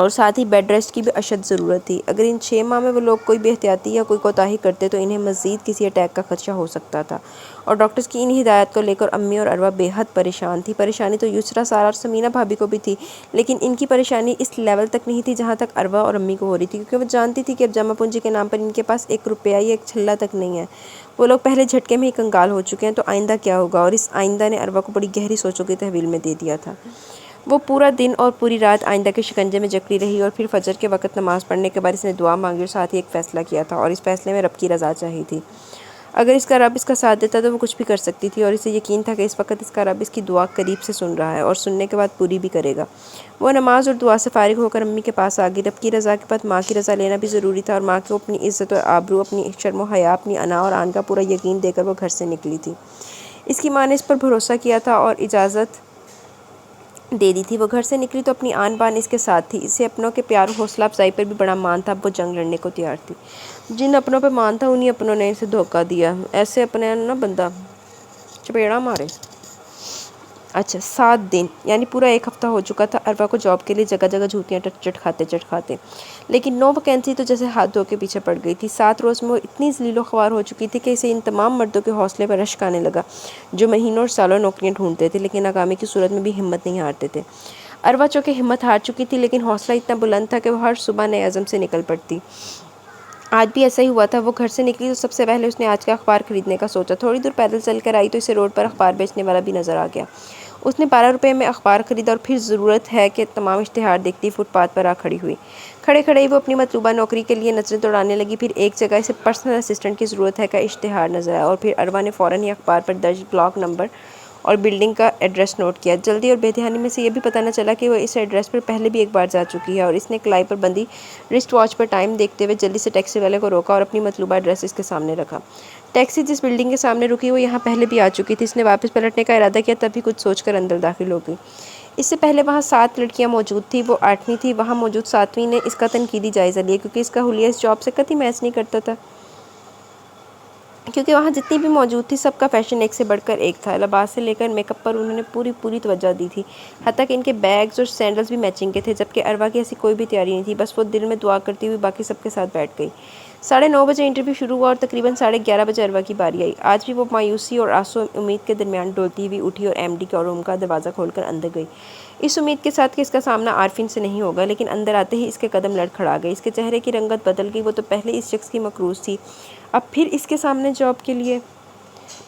اور ساتھ ہی bed rest کی بھی اشد ضرورت تھی۔ اگر ان 6 ماہ میں وہ لوگ کوئی بے احتیاطی یا کوئی کوتاہی کرتے تو انہیں مزید کسی اٹیک کا خدشہ ہو سکتا تھا، اور ڈاکٹرز کی ان ہدایات کو لے کر امی اور اروا بے حد پریشان تھی۔ پریشانی تو یسریٰ، سارا اور ثمینہ بھابھی کو بھی تھی، لیکن ان کی پریشانی اس لیول تک نہیں تھی جہاں تک اروا اور امی کو ہو رہی تھی، کیونکہ وہ جانتی تھی کہ اب جمع پونجی کے نام پر ان کے پاس 1 روپیہ یا 1 چھلا تک نہیں ہے۔ وہ لوگ پہلے جھٹکے میں ہی کنگال ہو چکے ہیں، تو آئندہ کیا ہوگا؟ اور اس آئندہ نے اروا کو بڑی گہری سوچوں کی تحویل میں دے دیا تھا۔ وہ پورا دن اور پوری رات آئندہ کے شکنجے میں جکڑی رہی، اور پھر فجر کے وقت نماز پڑھنے کے بعد اس نے دعا مانگی اور ساتھ ہی ایک فیصلہ کیا تھا، اور اس فیصلے میں رب کی رضا چاہی تھی۔ اگر اس کا رب اس کا ساتھ دیتا تو وہ کچھ بھی کر سکتی تھی، اور اسے یقین تھا کہ اس وقت اس کا رب اس کی دعا قریب سے سن رہا ہے اور سننے کے بعد پوری بھی کرے گا۔ وہ نماز اور دعا سے فارغ ہو کر امی کے پاس آ گئی۔ رب کی رضا کے بعد ماں کی رضا لینا بھی ضروری تھا، اور ماں کو اپنی عزت اور آبرو، اپنی شرم و حیا، اپنی انا اور آن کا پورا یقین دے کر وہ گھر سے نکلی تھی۔ اس کی ماں نے اس پر بھروسہ کیا تھا اور اجازت دے دی تھی۔ وہ گھر سے نکلی تو اپنی آن بان اس کے ساتھ تھی۔ اسے اپنوں کے پیار اور حوصلہ افزائی پر بھی بڑا مان تھا۔ اب وہ جنگ لڑنے کو تیار تھی۔ جن اپنوں پہ مان تھا انہی اپنوں نے اسے دھوکہ دیا۔ ایسے اپنے نہ بندہ چپیڑا مارے۔ اچھا 7 دن یعنی پورا 1 ہفتہ ہو چکا تھا اروا کو جاب کے لیے جگہ جگہ جھوٹیاں چٹکھاتے، لیکن نو ویکینسی تو جیسے ہاتھ دھو کے پیچھے پڑ گئی تھی۔ 7 روز میں وہ اتنی ذلیل و خوار ہو چکی تھی کہ اسے ان تمام مردوں کے حوصلے پر رشک آنے لگا جو مہینوں اور سالوں نوکریاں ڈھونڈتے تھے لیکن ناکامی کی صورت میں بھی ہمت نہیں ہارتے تھے۔ اروا چونکہ ہمت ہار چکی تھی لیکن حوصلہ اتنا بلند تھا کہ وہ ہر صبح نئے عزم سے نکل پڑتی۔ آج بھی ایسا ہی ہوا تھا۔ وہ گھر سے نکلی تو سب سے پہلے اس نے آج کا اخبار خریدنے کا سوچا۔ تھوڑی دور پیدل چل کر آئی تو اسے روڈ پر اخبار بیچنے والا بھی نظر آ گیا۔ اس نے 12 روپے میں اخبار خریدا اور پھر ضرورت ہے کہ تمام اشتہار دیکھتی فٹ پاتھ پر آ کھڑی ہوئی۔ کھڑے ہی وہ اپنی مطلوبہ نوکری کے لیے نظریں دوڑانے لگی۔ پھر ایک جگہ اسے پرسنل اسسٹنٹ کی ضرورت ہے کا اشتہار نظر آیا، اور پھر اروا نے فوراً ہی اخبار پر درج بلاک نمبر اور بلڈنگ کا ایڈریس نوٹ کیا۔ جلدی اور بے دھیانی میں سے یہ بھی پتہ نہ چلا کہ وہ اس ایڈریس پر پہلے بھی ایک بار جا چکی ہے، اور اس نے کلائی پر بندھی رسٹ واچ پر ٹائم دیکھتے ہوئے جلدی سے ٹیکسی والے کو روکا اور اپنی مطلوبہ ایڈریس اس کے سامنے رکھا۔ ٹیکسی جس بلڈنگ کے سامنے رکی وہ یہاں پہلے بھی آ چکی تھی۔ اس نے واپس پلٹنے کا ارادہ کیا تب بھی کچھ سوچ کر اندر داخل ہو گئی۔ اس سے پہلے وہاں 7 لڑکیاں موجود تھیں، وہ 8ویں تھی۔ وہاں موجود 7ویں نے اس کا تنقیدی جائزہ لیا کیونکہ اس کا حلیہ اس جاب سے قطعی میچ نہیں کرتا تھا، کیونکہ وہاں جتنی بھی موجود تھی سب کا فیشن ایک سے بڑھ کر ایک تھا۔ لباس سے لے کر میک اپ پر انہوں نے پوری توجہ دی تھی، حتیٰ کہ ان کے بیگز اور سینڈلز بھی میچنگ کے تھے، جبکہ اروا کی ایسی کوئی بھی تیاری نہیں تھی۔ بس وہ دل میں دعا کرتی ہوئی باقی سب کے ساتھ بیٹھ گئی۔ 9:30 بجے انٹرویو شروع ہوا اور تقریباً 11:30 بجے اروا کی باری آئی۔ آج بھی وہ مایوسی اور آسو امید کے درمیان ڈولتی ہوئی اٹھی اور ایم ڈی کے روم کا دروازہ کھول کر اندر گئی، اس امید کے ساتھ کہ اس کا سامنا عارفین سے نہیں ہوگا، لیکن اندر آتے ہی اس کے قدم لڑکھڑا گئے۔ اس کے چہرے کی رنگت بدل گئی۔ وہ تو پہلے اس شخص کی مکروز تھی، اب پھر اس کے سامنے جاب کے لیے۔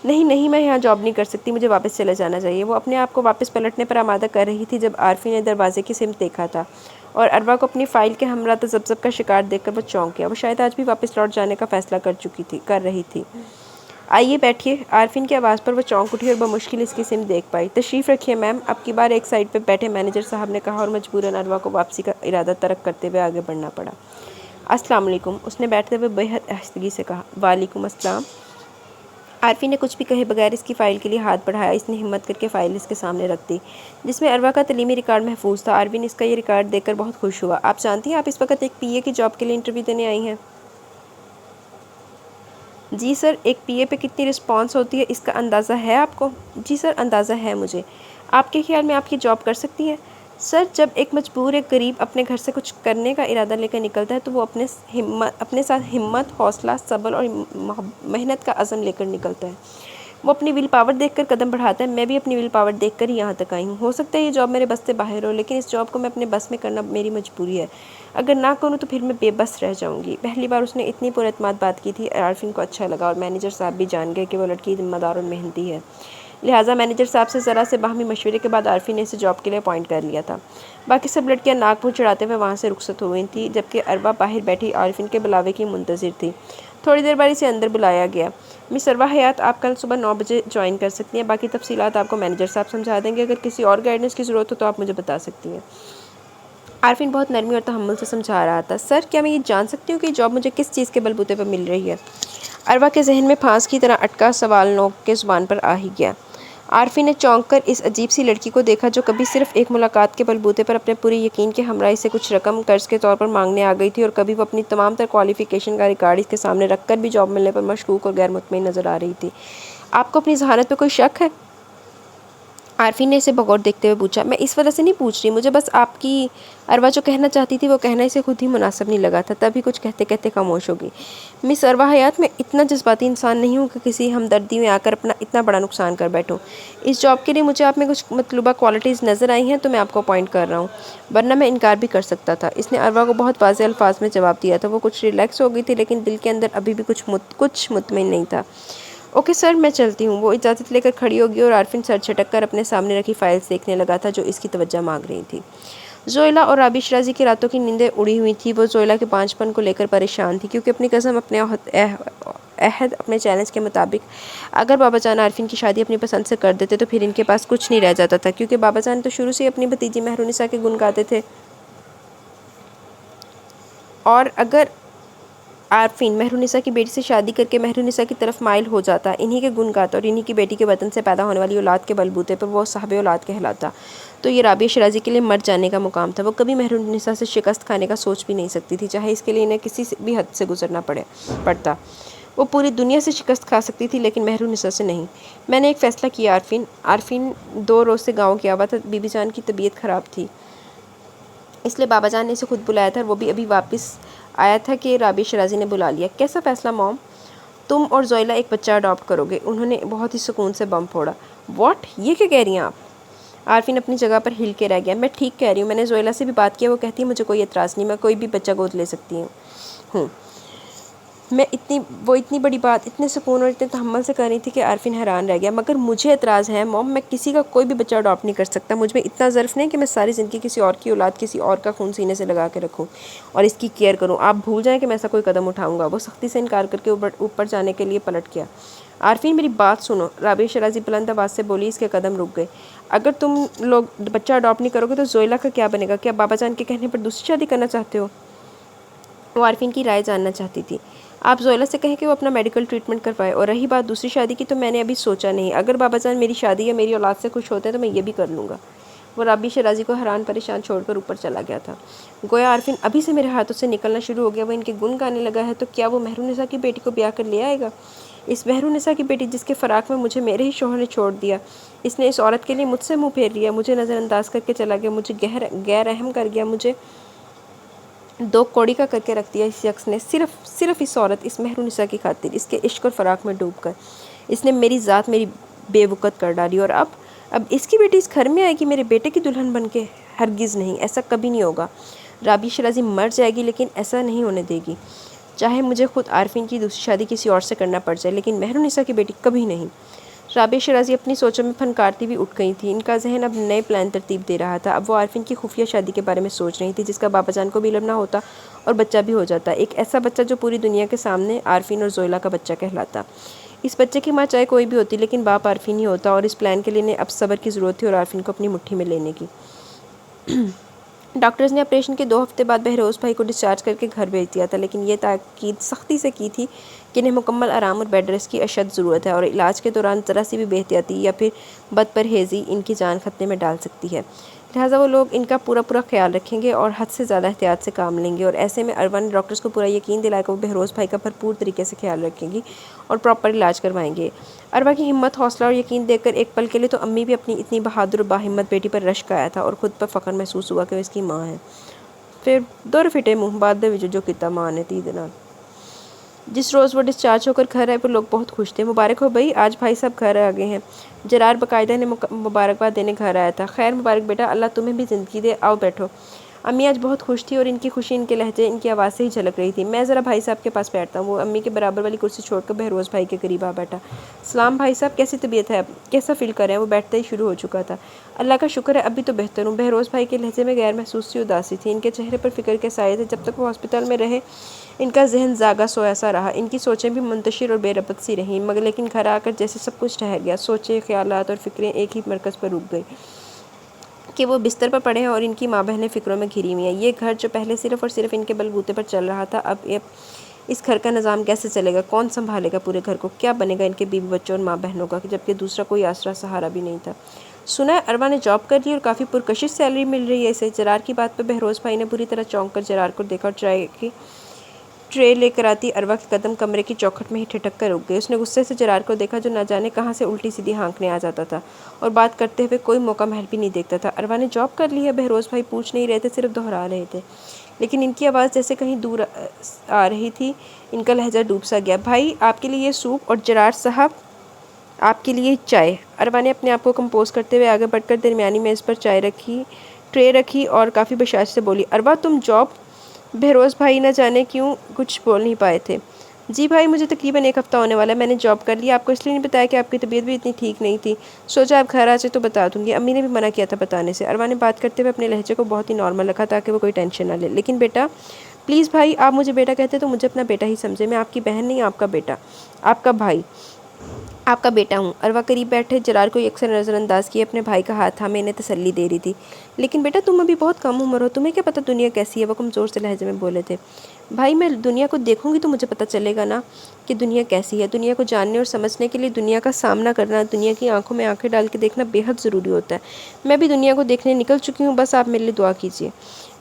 نہیں، میں یہاں جاب نہیں کر سکتی، مجھے واپس چلے جانا چاہیے۔ وہ اپنے آپ کو واپس پلٹنے پر آمادہ کر رہی تھی جب عارفین نے دروازے کی سمت دیکھا تھا، اور اروا کو اپنی فائل کے ہمراہ تذبذب کا شکار دیکھ کر وہ چونک گیا۔ وہ شاید آج بھی واپس لوٹ جانے کا فیصلہ کر رہی تھی۔ آئیے بیٹھیے۔ عارفین کی آواز پر وہ چونک اٹھی اور بمشکل اس کی سمت دیکھ پائی۔ تشریف رکھیے میم، اب کی بار ایک سائڈ پہ بیٹھے مینیجر صاحب نے کہا، اور مجبوراً اروا کو واپسی کا ارادہ ترک کرتے ہوئے آگے بڑھنا پڑا۔ السلام علیکم، اس نے بیٹھتے ہوئے بے حد آہستگی سے کہا۔ وعلیکم السلام۔ عارفین نے کچھ بھی کہے بغیر اس کی فائل کے لیے ہاتھ بڑھایا۔ اس نے ہمت کر کے فائل اس کے سامنے رکھ دی، جس میں اروا کا تعلیمی ریکارڈ محفوظ تھا۔ عارفین اس کا یہ ریکارڈ دیکھ کر بہت خوش ہوا۔ آپ جانتی ہیں آپ اس وقت ایک پی اے کی جاب کے لیے انٹرویو دینے آئی ہیں؟ جی سر۔ ایک پی اے پہ کتنی رسپانس ہوتی ہے اس کا اندازہ ہے آپ کو؟ جی سر، اندازہ ہے مجھے۔ آپ کے خیال میں آپ یہ جاب کر سکتی ہیں؟ سر، جب ایک مجبور ایک غریب اپنے گھر سے کچھ کرنے کا ارادہ لے کر نکلتا ہے تو وہ اپنے ساتھ ہمت، حوصلہ، صبر اور محنت کا عزم لے کر نکلتا ہے۔ وہ اپنی ول پاور دیکھ کر قدم بڑھاتا ہے۔ میں بھی اپنی ول پاور دیکھ کر ہی یہاں تک آئی ہوں۔ ہو سکتا ہے یہ جاب میرے بس سے باہر ہو، لیکن اس جاب کو میں اپنے بس میں کرنا میری مجبوری ہے۔ اگر نہ کروں تو پھر میں بے بس رہ جاؤں گی۔ پہلی بار اس نے اتنی پر اعتماد بات کی تھی۔ عارفین کو اچھا لگا، اور مینیجر صاحب بھی جان گئے کہ وہ لڑکی ذمہ دار اور محنتی ہے، لہٰذا مینیجر صاحب سے ذرا سے باہمی مشورے کے بعد عارفین نے اسے جاب کے لیے اپوائنٹ کر لیا تھا۔ باقی سب لڑکیاں ناک منہ چڑھاتے ہوئے وہاں سے رخصت ہو گئی تھیں، جبکہ اروا باہر بیٹھی عارفین کے بلاوے کی منتظر تھی۔ تھوڑی دیر بعد اسے اندر بلایا گیا۔ مس اروا حیات، آپ کل صبح 9 بجے جوائن کر سکتی ہیں۔ باقی تفصیلات آپ کو مینیجر صاحب سمجھا دیں گے۔ اگر کسی اور گائیڈنس کی ضرورت ہو تو آپ مجھے بتا سکتی ہیں۔ عارفین بہت نرمی اور تحمل سے سمجھا رہا تھا۔ سر، کیا میں یہ جان سکتی ہوں کہ یہ جاب مجھے کس چیز کے بلبوتے پر مل رہی ہے؟ اروا کے ذہن میں پھانس کی طرح اٹکا سوال نوک کے زبان پر آ ہی گیا۔ عارفین نے چونک کر اس عجیب سی لڑکی کو دیکھا جو کبھی صرف ایک ملاقات کے بلبوتے پر اپنے پورے یقین کے ہمراہ سے کچھ رقم قرض کے طور پر مانگنے آ گئی تھی، اور کبھی وہ اپنی تمام تر کوالیفیکیشن کا ریکارڈ اس کے سامنے رکھ کر بھی جاب ملنے پر مشکوک اور غیر مطمئن نظر آ رہی تھی۔ آپ کو اپنی ذہانت پہ کوئی شک ہے؟ عارفین نے اسے بغور دیکھتے ہوئے پوچھا۔ میں اس وجہ سے نہیں پوچھ رہی، مجھے بس آپ کی اروا جو کہنا چاہتی تھی وہ کہنا اسے خود ہی مناسب نہیں لگا تھا، تبھی کچھ کہتے کہتے خاموش ہو گئی۔ مس اروا حیات، میں اتنا جذباتی انسان نہیں ہوں کہ کسی ہمدردی میں آ کر اپنا اتنا بڑا نقصان کر بیٹھوں۔ اس جاب کے لیے مجھے آپ میں کچھ مطلوبہ کوالٹیز نظر آئی ہیں تو میں آپ کو اپوائنٹ کر رہا ہوں، ورنہ میں انکار بھی کر سکتا تھا۔ اس نے اروا کو بہت واضح الفاظ میں جواب دیا تھا۔ وہ کچھ ریلیکس ہو گئی تھی لیکن دل کے اندر ابھی بھی کچھ مطمئن نہیں تھا۔ اوکے سر، میں چلتی ہوں۔ وہ اجازت لے کر کھڑی ہوگی اور عارفین سر جھٹک کر اپنے سامنے رکھی فائلز دیکھنے لگا تھا جو اس کی توجہ مانگ رہی تھی۔ زوئیلا اور رابعہ شرازی کی راتوں کی نیندیں اڑی ہوئی تھی۔ وہ زوئیلا کے پانچ پن کو لے کر پریشان تھی کیونکہ اپنی قسم، اپنے عہد، اپنے چیلنج کے مطابق اگر بابا جان عارفین کی شادی اپنی پسند سے کر دیتے تو پھر ان کے پاس کچھ نہیں رہ جاتا تھا، کیونکہ بابا جان تو شروع سے ہی اپنی بھتیجی مہرونسا کے گن گاتے تھے، اور اگر عارفین مہرونسا کی بیٹی سے شادی کر کے مہرونسا کی طرف مائل ہو جاتا، انہی کے گن گاتا اور انہی کی بیٹی کے وطن سے پیدا ہونے والی اولاد کے بلبوتے پر وہ صاحب اولاد کہلاتا، تو یہ رابعہ شرازی کے لیے مر جانے کا مقام تھا۔ وہ کبھی مہرونسا سے شکست کھانے کا سوچ بھی نہیں سکتی تھی، چاہے اس کے لیے انہیں کسی بھی حد سے گزرنا پڑتا۔ وہ پوری دنیا سے شکست کھا سکتی تھی لیکن مہرونسا سے نہیں۔ میں نے ایک فیصلہ کیا عارفین 2 روز سے گاؤں گیا ہوا تھا، بی بی جان کی طبیعت خراب تھی، اس لیے بابا جان نے اسے خود بلایا تھا اور وہ بھی ابھی واپس آیا تھا کہ رابعہ شرازی نے بلا لیا۔ کیسا فیصلہ موم؟ تم اور زوئیلا ایک بچہ اڈاپٹ کرو گے۔ انہوں نے بہت ہی سکون سے بم پھوڑا۔ واٹ؟ یہ کیا کہہ رہی ہیں آپ؟ عارفین اپنی جگہ پر ہل کے رہ گیا۔ میں ٹھیک کہہ رہی ہوں، میں نے زوئیلا سے بھی بات کی، وہ کہتی ہے مجھے کوئی اعتراض نہیں، میں کوئی بھی بچہ گود لے سکتی ہوں۔ وہ اتنی بڑی بات اتنے سکون اور اتنے تحمل سے کر رہی تھی کہ عارفین حیران رہ گیا۔ مگر مجھے اعتراض ہے موم، میں کسی کا کوئی بھی بچہ اڈاپٹ نہیں کر سکتا، مجھ میں اتنا ظرف نہیں کہ میں ساری زندگی کسی اور کی اولاد، کسی اور کا خون سینے سے لگا کے رکھوں اور اس کی کیئر کروں۔ آپ بھول جائیں کہ میں ایسا کوئی قدم اٹھاؤں گا۔ وہ سختی سے انکار کر کے اوپر جانے کے لیے پلٹ گیا۔ عارفین میری بات سنو، رابعہ شرازی بلند آواز سے بولی۔ اس کے قدم رک گئے۔ اگر تم لوگ بچہ اڈاپٹ نہیں کرو گے تو زوئیلا کا کیا بنے گا؟ کیا بابا جان کے کہنے پر دوسری شادی کرنا چاہتے ہو؟ وہ عارفین کی رائے جاننا چاہتی تھی۔ آپ زوئیلا سے کہیں کہ وہ اپنا میڈیکل ٹریٹمنٹ کروائے، اور رہی بات دوسری شادی کی تو میں نے ابھی سوچا نہیں، اگر بابا جان میری شادی یا میری اولاد سے خوش ہوتے ہیں تو میں یہ بھی کر لوں گا۔ وہ رابعہ شرازی کو حیران پریشان چھوڑ کر اوپر چلا گیا تھا۔ گویا عارفین ابھی سے میرے ہاتھوں سے نکلنا شروع ہو گیا۔ وہ ان کے گن گانے لگا ہے تو کیا وہ مہرونسا کی بیٹی کو بیاہ کر لے آئے گا؟ اس مہرونسا کی بیٹی جس کے فراق میں مجھے میرے ہی شوہر نے چھوڑ دیا، اس نے اس عورت کے لیے مجھ سے منہ پھیر لیا، مجھے نظر انداز کر کے چلا گیا، مجھے غیر رحم کر گیا، مجھے 2 کوڑی کا کر کے رکھ دیا۔ اس شخص نے صرف اس عورت، اس مہرونسا کی خاطر، اس کے عشق اور فراق میں ڈوب کر اس نے میری ذات، میری بے وقت کر ڈالی، اور اب اس کی بیٹی اس گھر میں آئے گی میرے بیٹے کی دلہن بن کے؟ ہرگز نہیں، ایسا کبھی نہیں ہوگا۔ رابعہ شرازی مر جائے گی لیکن ایسا نہیں ہونے دے گی، چاہے مجھے خود عارفین کی دوسری شادی کسی اور سے کرنا پڑ جائے، لیکن مہرونسا کی بیٹی کبھی نہیں۔ رابعہ شرازی اپنی سوچوں میں پھنکارتی ہوئی اٹھ گئی تھی۔ ان کا ذہن اب نئے پلان ترتیب دے رہا تھا۔ اب وہ عارفین کی خفیہ شادی کے بارے میں سوچ رہی تھی جس کا بابا جان کو بھی علم نہ ہوتا اور بچہ بھی ہو جاتا، ایک ایسا بچہ جو پوری دنیا کے سامنے عارفین اور زوئیلا کا بچہ کہلاتا۔ اس بچے کی ماں چاہے کوئی بھی ہوتی لیکن باپ عارفین ہی ہوتا، اور اس پلان کے لیے انہیں اب صبر کی ضرورت تھی اور عارفین کو اپنی مٹھی میں لینے کی۔ ڈاکٹرز نے آپریشن کے 2 ہفتے بعد بہروز بھائی کو ڈسچارج کر کے گھر بھیج دیا تھا، لیکن یہ تاکید سختی سے کی تھی کہ انہیں مکمل آرام اور بیڈ ریسٹ کی اشد ضرورت ہے، اور علاج کے دوران ذرا سی بھی بے احتیاطی یا پھر بد پرہیزی ان کی جان خطرے میں ڈال سکتی ہے، لہٰذا وہ لوگ ان کا پورا خیال رکھیں گے اور حد سے زیادہ احتیاط سے کام لیں گے۔ اور ایسے میں اروا نے ڈاکٹرز کو پورا یقین دلایا کہ وہ بہروز بھائی کا بھرپور طریقے سے خیال رکھیں گی اور پراپر علاج کروائیں گے۔ اروا کی ہمت، حوصلہ اور یقین دیکھ کر ایک پل کے لیے تو امی بھی اپنی اتنی بہادر اور باہمت بیٹی پر رشک آیا تھا اور خود پر فخر محسوس ہوا کہ وہ اس کی ماں ہے۔ پھر دور پھٹے منہ بعد جو کتا ماں نے تھی دنا۔ جس روز وہ ڈسچارج ہو کر گھر آئے وہ لوگ بہت خوش تھے۔ مبارک ہو بھائی، آج بھائی صاحب گھر آ گئے ہیں۔ جرار باقاعدہ انہیں مبارکباد دینے گھر آیا تھا۔ خیر مبارک بیٹا، اللہ تمہیں بھی زندگی دے، آؤ بیٹھو۔ امی آج بہت خوش تھی اور ان کی خوشی ان کے لہجے، ان کی آواز سے ہی جھلک رہی تھی۔ میں ذرا بھائی صاحب کے پاس بیٹھتا ہوں۔ وہ امی کے برابر والی کرسی چھوڑ کر بہروز بھائی کے قریب آ بیٹھا۔ سلام بھائی صاحب، کیسی طبیعت ہے اب؟ کیسا فیل کر رہے ہیں؟ وہ بیٹھتے ہی شروع ہو چکا تھا۔ اللہ کا شکر ہے اب بھی تو بہتر ہوں۔ بہروز بھائی کے لہجے میں غیر محسوس سی اداسی تھی، ان کے چہرے پر فکر کے سائے تھے۔ جب تک وہ ہاسپٹل میں رہے ان کا ذہن جاگا سویا سا رہا، ان کی سوچیں بھی منتشر اور بے ربط سی رہیں، مگر لیکن گھر آ کر جیسے سب کچھ ٹھہر گیا، سوچیں، خیالات اور فکریں ایک ہی مرکز پر رک گئی کہ وہ بستر پر پڑے ہیں اور ان کی ماں بہنیں فکروں میں گھری ہوئی ہیں۔ یہ گھر جو پہلے صرف اور صرف ان کے بلبوتے پر چل رہا تھا، اب اس گھر کا نظام کیسے چلے گا؟ کون سنبھالے گا پورے گھر کو؟ کیا بنے گا ان کے بیوی بچوں اور ماں بہنوں کا، جبکہ دوسرا کوئی آسرا سہارا بھی نہیں تھا؟ سنا ہے اروا نے جاب کر لی اور کافی پرکشش سیلری مل رہی ہے اسے؟ جرار کی بات پر بہروز بھائی نے بری طرح چونک کر جرار کو دیکھا اور ٹرائی کی ٹرے لے کر آتی اروا کے قدم کمرے کی چوکھٹ میں ہی ٹھٹک کر رک گئے۔ اس نے غصے سے جرار کو دیکھا جو نہ جانے کہاں سے الٹی سیدھی ہانکنے آ جاتا تھا اور بات کرتے ہوئے کوئی موقع محل بھی نہیں دیکھتا تھا۔ اروا نے جاب کر لی ہے؟ بہروز بھائی پوچھ نہیں رہے تھے، صرف دہرا رہے تھے، لیکن ان کی آواز جیسے کہیں دور آ رہی تھی۔ ان کا لہجہ ڈوب سا گیا۔ بھائی آپ کے لیے یہ سوپ اور جرار صاحب آپ کے لیے چائے۔ اروا نے اپنے آپ کو کمپوز کرتے ہوئے آگے بڑھ کر درمیانی میز پر چائے رکھی، ٹرے رکھی اور کافی بشاش سے بولی، اروا تم جاب؟ بہروز بھائی نہ جانے کیوں کچھ بول نہیں پائے تھے۔ جی بھائی مجھے تقریباً 1 ہفتہ ہونے والا ہے، میں نے جاب کر لی۔ آپ کو اس لیے نہیں بتایا کہ آپ کی طبیعت بھی اتنی ٹھیک نہیں تھی، سوچا آپ گھر آ جائے تو بتا دوں گی، امی نے بھی منع کیا تھا بتانے سے۔ اروا نے بات کرتے ہوئے اپنے لہجے کو بہت ہی نارمل رکھا تاکہ وہ کوئی ٹینشن نہ لے۔ لیکن بیٹا پلیز بھائی، آپ مجھے بیٹا کہتے تو مجھے اپنا بیٹا ہی سمجھے، میں آپ کی بہن نہیں، آپ کا بیٹا، آپ کا بھائی، آپ کا بیٹا ہوں۔ اروا قریب بیٹھے جرار کو یکسر نظر انداز کیے اپنے بھائی کا ہاتھ تھامے انہیں تسلی دے رہی تھی۔ لیکن بیٹا تم ابھی بہت کم عمر ہو، تمہیں کیا پتہ دنیا کیسی ہے، وہ کمزور سے لہجے میں بولے تھے۔ بھائی میں دنیا کو دیکھوں گی تو مجھے پتہ چلے گا نا کہ دنیا کیسی ہے۔ دنیا کو جاننے اور سمجھنے کے لیے دنیا کا سامنا کرنا، دنیا کی آنکھوں میں آنکھیں ڈال کے دیکھنا بے حد ضروری ہوتا ہے۔ میں بھی دنیا کو دیکھنے نکل چکی ہوں، بس آپ میرے لیے دعا کیجیے۔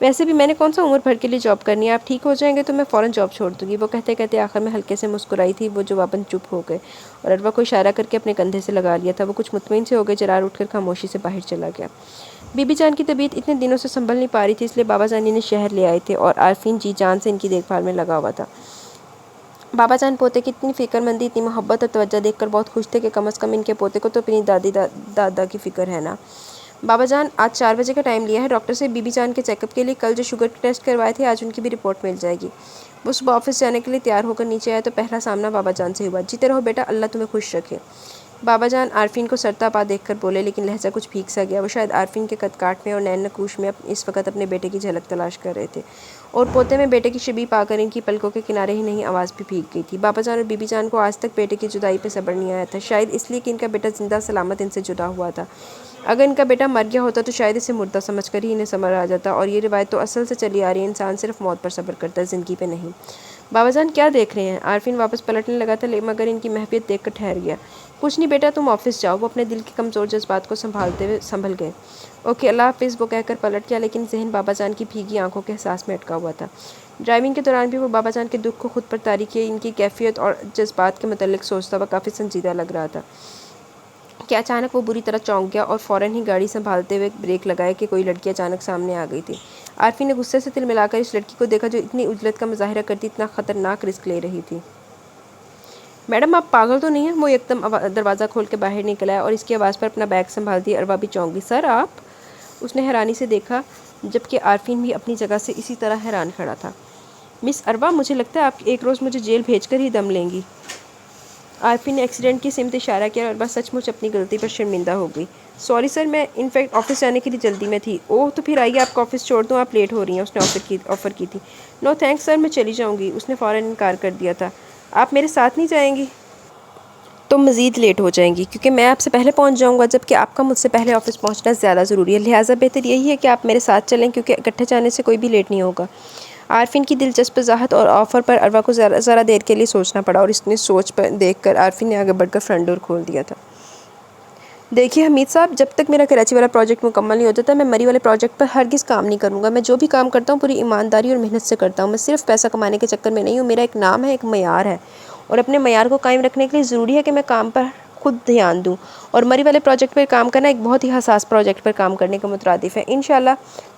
ویسے بھی میں نے کون سا عمر بھر کے لیے جاب کرنی ہے، آپ ٹھیک ہو جائیں گے تو میں فوراً جاب چھوڑ دوں گی۔ وہ کہتے کہتے آخر میں ہلکے سے مسکرائی تھی، وہ جواباً چپ ہو گئے اور اروا کو اشارہ کر کے اپنے کندھے سے لگا لیا تھا۔ وہ کچھ مطمئن سے ہو گئے۔ جرار اٹھ کر خاموشی سے باہر چلا گیا۔ بی بی جان کی طبیعت اتنے دنوں سے سنبھل نہیں پا رہی تھی، اس لیے بابا جان انہیں شہر لے آئے تھے اور عارفین جی جان سے ان کی دیکھ بھال میں لگا ہوا تھا۔ بابا جان پوتے کی اتنی فکر مندی، اتنی محبت اور توجہ دیکھ کر بہت خوش تھے کہ کم از کم ان کے پوتے کو تو اپنی دادی دادا کی فکر ہے نا۔ بابا جان آج 4 بجے کا ٹائم لیا ہے ڈاکٹر سے بی بی جان کے چیک اپ کے لیے، کل جو شوگر کے ٹیسٹ کروائے تھے آج ان کی بھی رپورٹ مل جائے گی۔ وہ صبح آفس جانے کے لیے تیار ہو کر نیچے آیا تو پہلا سامنا بابا جان سے ہوا۔ جیتے رہو بیٹا، اللہ تمہیں خوش رکھے۔ بابا جان عارفین کو سرتا پا دیکھ کر بولے، لیکن لہجہ کچھ بھیگ سا گیا۔ وہ شاید عارفین کے قد کاٹ میں اور نین نقوش میں اس وقت اپنے بیٹے کی جھلک تلاش کر رہے تھے، اور پوتے میں بیٹے کی شبیہ پا کر ان کی پلکوں کے کنارے ہی نہیں آواز بھی بھیگ گئی تھی۔ بابا جان اور بی بی جان کو آج تک بیٹے کی جدائی پہ صبر نہیں آیا تھا، شاید اس لیے کہ ان کا بیٹا زندہ سلامت ان سے جدا ہوا تھا۔ اگر ان کا بیٹا مر گیا ہوتا تو شاید اسے مردہ سمجھ کر ہی انہیں صبر آ جاتا، اور یہ روایت تو اصل سے چلی آ رہی ہے، انسان صرف موت پر صبر کرتا ہے، زندگی پہ نہیں۔ بابا جان کیا دیکھ رہے ہیں؟ عارفین واپس پلٹنے لگا تھا مگر ان کی محویت دیکھ کر ٹھہر گیا۔ کچھ نہیں بیٹا، تم آفس جاؤ۔ وہ اپنے دل کے کمزور جذبات کو سنبھالتے ہوئے سنبھل گئے۔ اوکے اللہ حافظ، وہ کہہ کر پلٹ گیا، لیکن ذہن بابا جان کی بھیگی آنکھوں کے احساس میں اٹکا ہوا تھا۔ ڈرائیونگ کے دوران بھی وہ بابا جان کے دکھ کو خود پر طاری کیے ان کی کیفیت اور جذبات کے متعلق سوچتا ہوا کافی سنجیدہ لگ رہا تھا کہ اچانک وہ بری طرح چونک گیا اور فوراً ہی گاڑی سنبھالتے ہوئے بریک لگائے کہ کوئی لڑکی اچانک سامنے آ گئی تھی۔ عارفین نے غصے سے تل ملا کر اس لڑکی کو دیکھا جو اتنی عجلت کا مظاہرہ کرتی، اتنا خطرناک رسک لے رہی تھی۔ میڈم آپ پاگل تو نہیں ہیں؟ وہ یکدم دروازہ کھول کے باہر نکل آیا اور اس کی آواز پر اپنا بیگ سنبھالتی اروا بھی چونک گئی۔ سر آپ؟ اس نے حیرانی سے دیکھا، جبکہ عارفین بھی اپنی جگہ سے اسی طرح حیران کھڑا تھا۔ مس اروا مجھے لگتا ہے آپ ایک روز مجھے جیل بھیج کر ہی دم لیں گی۔ عارفین نے ایکسیڈنٹ کی سمت اشارہ کیا اور اروا سچ مچ اپنی غلطی پر شرمندہ ہو گئی۔ سوری سر، میں انفیکٹ آفس جانے کے لیے جلدی میں تھی۔ اوہ تو پھر آئیے آپ کا آفس چھوڑ دوں، آپ لیٹ ہو رہی ہیں، اس نے آفر کی تھی۔ نو تھینکس سر، میں چلی جاؤں گی، اس نے فوراً انکار کر دیا تھا۔ آپ میرے ساتھ نہیں جائیں گی؟ تو مزید لیٹ ہو جائیں گی کیونکہ میں آپ سے پہلے پہنچ جاؤں گا، جبکہ آپ کا مجھ سے پہلے آفس پہنچنا زیادہ ضروری ہے، لہٰذا بہتر یہی ہے کہ آپ میرے ساتھ چلیں کیونکہ اکٹھے جانے سے کوئی بھی لیٹ نہیں ہوگا۔ عارفین کی دلچسپ وضاحت اور آفر پر اروا کو ذرا دیر کے لیے سوچنا پڑا، اور اس نے سوچ پر دیکھ کر عارفین نے آگے بڑھ کر فرنٹ ڈور کھول دیا تھا۔ دیکھیے حمید صاحب، جب تک میرا کراچی والا پروجیکٹ مکمل نہیں ہوتا میں مری والے پروجیکٹ پر ہرگز کام نہیں کروں گا۔ میں جو بھی کام کرتا ہوں پوری ایمانداری اور محنت سے کرتا ہوں، میں صرف پیسہ کمانے کے چکر میں نہیں ہوں، میرا ایک نام ہے، ایک معیار ہے، اور اپنے معیار کو قائم رکھنے کے لیے ضروری ہے کہ میں کام پر خود دھیان دوں، اور مری والے پروجیکٹ پر کام کرنا ایک بہت ہی حساس پروجیکٹ پر کام کرنے کا مترادف ہے۔ انشاءاللہ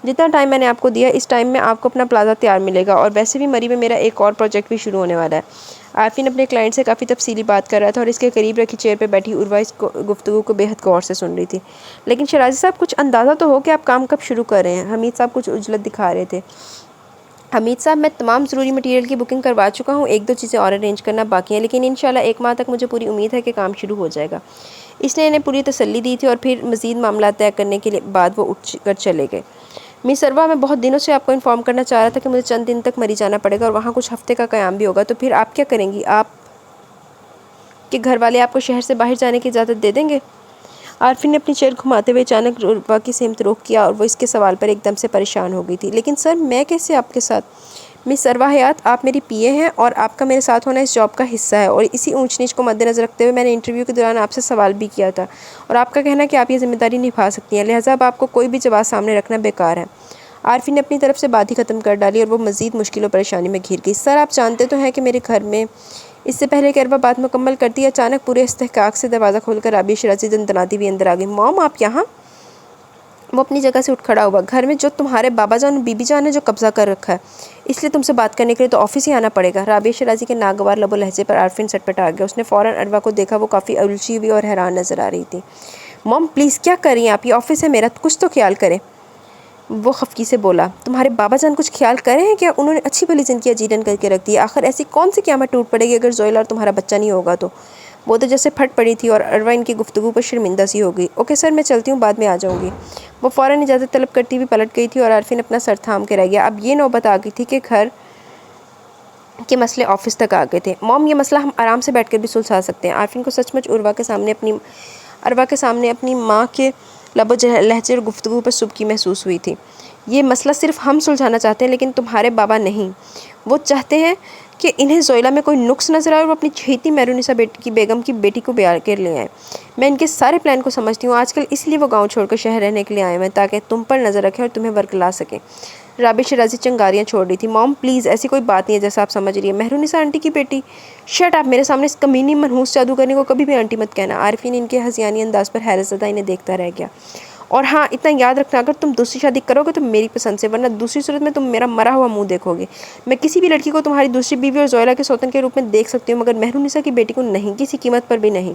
جتنا ٹائم میں نے آپ کو دیا اس ٹائم میں آپ کو اپنا پلازا تیار ملے گا، اور ویسے بھی مری میں میرا ایک اور پروجیکٹ بھی شروع ہونے والا ہے۔ عارفین اپنے کلائنٹ سے کافی تفصیلی بات کر رہا تھا اور اس کے قریب رکھی چیئر پہ بیٹھی عروا اس گفتگو کو بے حد غور سے سن رہی تھی۔ لیکن شرازی صاحب کچھ اندازہ تو ہو کہ آپ کام کب شروع کر رہے ہیں؟ حمید صاحب کچھ عجلت دکھا رہے تھے۔ حمید صاحب میں تمام ضروری مٹیریل کی بکنگ کروا چکا ہوں، 1-2 چیزیں اور ارینج کرنا باقی ہیں، لیکن انشاءاللہ 1 ماہ تک مجھے پوری امید ہے کہ کام شروع ہو جائے گا۔ اس نے انہیں پوری تسلی دی تھی اور پھر مزید معاملات طے کرنے کے بعد وہ اٹھ کر چلے گئے۔ مس اروا، میں بہت دنوں سے آپ کو انفارم کرنا چاہ رہا تھا کہ مجھے چند دن تک مری جانا پڑے گا اور وہاں کچھ ہفتے کا قیام بھی ہوگا، تو پھر آپ کیا کریں گی؟ آپ کے گھر والے آپ کو شہر سے باہر جانے کی اجازت دے دیں گے؟ عارفین نے اپنی چیئر گھماتے ہوئے اچانک عروا کی سمت رخ کیا اور وہ اس کے سوال پر ایک دم سے پریشان ہو گئی تھی۔ لیکن سر میں کیسے آپ کے ساتھ؟ مس اروا حیات، آپ میری پی اے ہیں اور آپ کا میرے ساتھ ہونا اس جاب کا حصہ ہے، اور اسی اونچ نیچ کو مد نظر رکھتے ہوئے میں نے انٹرویو کے دوران آپ سے سوال بھی کیا تھا، اور آپ کا کہنا کہ آپ یہ ذمہ داری نبھا سکتی ہیں، لہٰذا اب آپ کو کوئی بھی جواز سامنے رکھنا بیکار ہے۔ عارفین نے اپنی طرف سے بات ہی ختم کر ڈالی اور وہ مزید مشکل و پریشانی میں گھر گئی۔ سر آپ جانتے تو ہیں کہ میرے گھر میں اس سے پہلے کہ اروا بات مکمل کرتی اچانک پورے استحقاق سے دروازہ کھول کر رابعہ شرازی دندناتی ہوئی اندر آ گئی۔ مام آپ یہاں؟ وہ اپنی جگہ سے اٹھ کھڑا ہوا۔ گھر میں جو تمہارے بابا جان اور بی بی جان نے جو قبضہ کر رکھا ہے، اس لیے تم سے بات کرنے کے لیے تو آفس ہی آنا پڑے گا۔ رابعہ شرازی کے ناگوار لب و لہجے پر عارفین سٹ آ گیا۔ اس نے فوراً اروا کو دیکھا، وہ کافی الجھی ہوئی اور حیران نظر آ رہی تھی۔ مام پلیز کیا کر رہی ہیں آپ؟ یہ آفس ہے میرا، کچھ تو خیال کریں۔ وہ خفگی سے بولا۔ تمہارے بابا جان کچھ خیال کر رہے ہیں کیا؟ انہوں نے اچھی بھلی زندگی اجیرن کر کے رکھ دی ہے۔ آخر ایسی کون سی قیامت ٹوٹ پڑے گی اگر زویل اور تمہارا بچہ نہیں ہوگا تو؟ وہ تو جیسے پھٹ پڑی تھی اور اروا ان کی گفتگو پر شرمندہ سی ہو گئی۔ اوکے سر میں چلتی ہوں، بعد میں آ جاؤں گی۔ وہ فوراً اجازت طلب کرتی ہوئی پلٹ گئی تھی اور عارفین اپنا سر تھام کے رہ گیا۔ اب یہ نوبت آ گئی تھی کہ گھر کے مسئلے آفس تک آ گئے تھے۔ موم یہ مسئلہ ہم آرام سے بیٹھ کر بھی سلجھا سکتے ہیں۔ عارفین کو سچ مچ اروا کے سامنے اپنی ماں کے لب و لہجے اور گفتگو پر سبکی محسوس ہوئی تھی۔ یہ مسئلہ صرف ہم سلجھانا چاہتے ہیں لیکن تمہارے بابا نہیں۔ وہ چاہتے ہیں کہ انہیں زویلا میں کوئی نقص نظر آئے اور وہ اپنی چھیتی مہرونسا بیگم کی بیٹی کو بیاہ کر لے آئیں۔ میں ان کے سارے پلان کو سمجھتی ہوں۔ آج کل اس لیے وہ گاؤں چھوڑ کر شہر رہنے کے لیے آئے ہوئے ہیں تاکہ تم پر نظر رکھیں اور تمہیں ورک لا سکیں۔ رابعہ شرازی چنگاریاں چھوڑ رہی تھی۔ موم پلیز ایسی کوئی بات نہیں ہے جیسا آپ سمجھ رہی ہیں۔ مہرونسا آنٹی کی بیٹی؟ شٹ آپ، میرے سامنے اس کمینی منحوس جادوگرنی کو کبھی بھی آنٹی مت کہنا۔ عارفین ان کے ہذیانی انداز پر حیرت زدہ انہیں دیکھتا رہ گیا۔ اور ہاں اتنا یاد رکھنا، اگر تم دوسری شادی کرو گے تو میری پسند سے، ورنہ دوسری صورت میں تم میرا مرا ہوا منہ دیکھو گے۔ میں کسی بھی لڑکی کو تمہاری دوسری بیوی اور زویلا کے سوتن کے روپ میں دیکھ سکتی ہوں مگر مہرونسا کی بیٹی کو نہیں، کسی قیمت پر بھی نہیں۔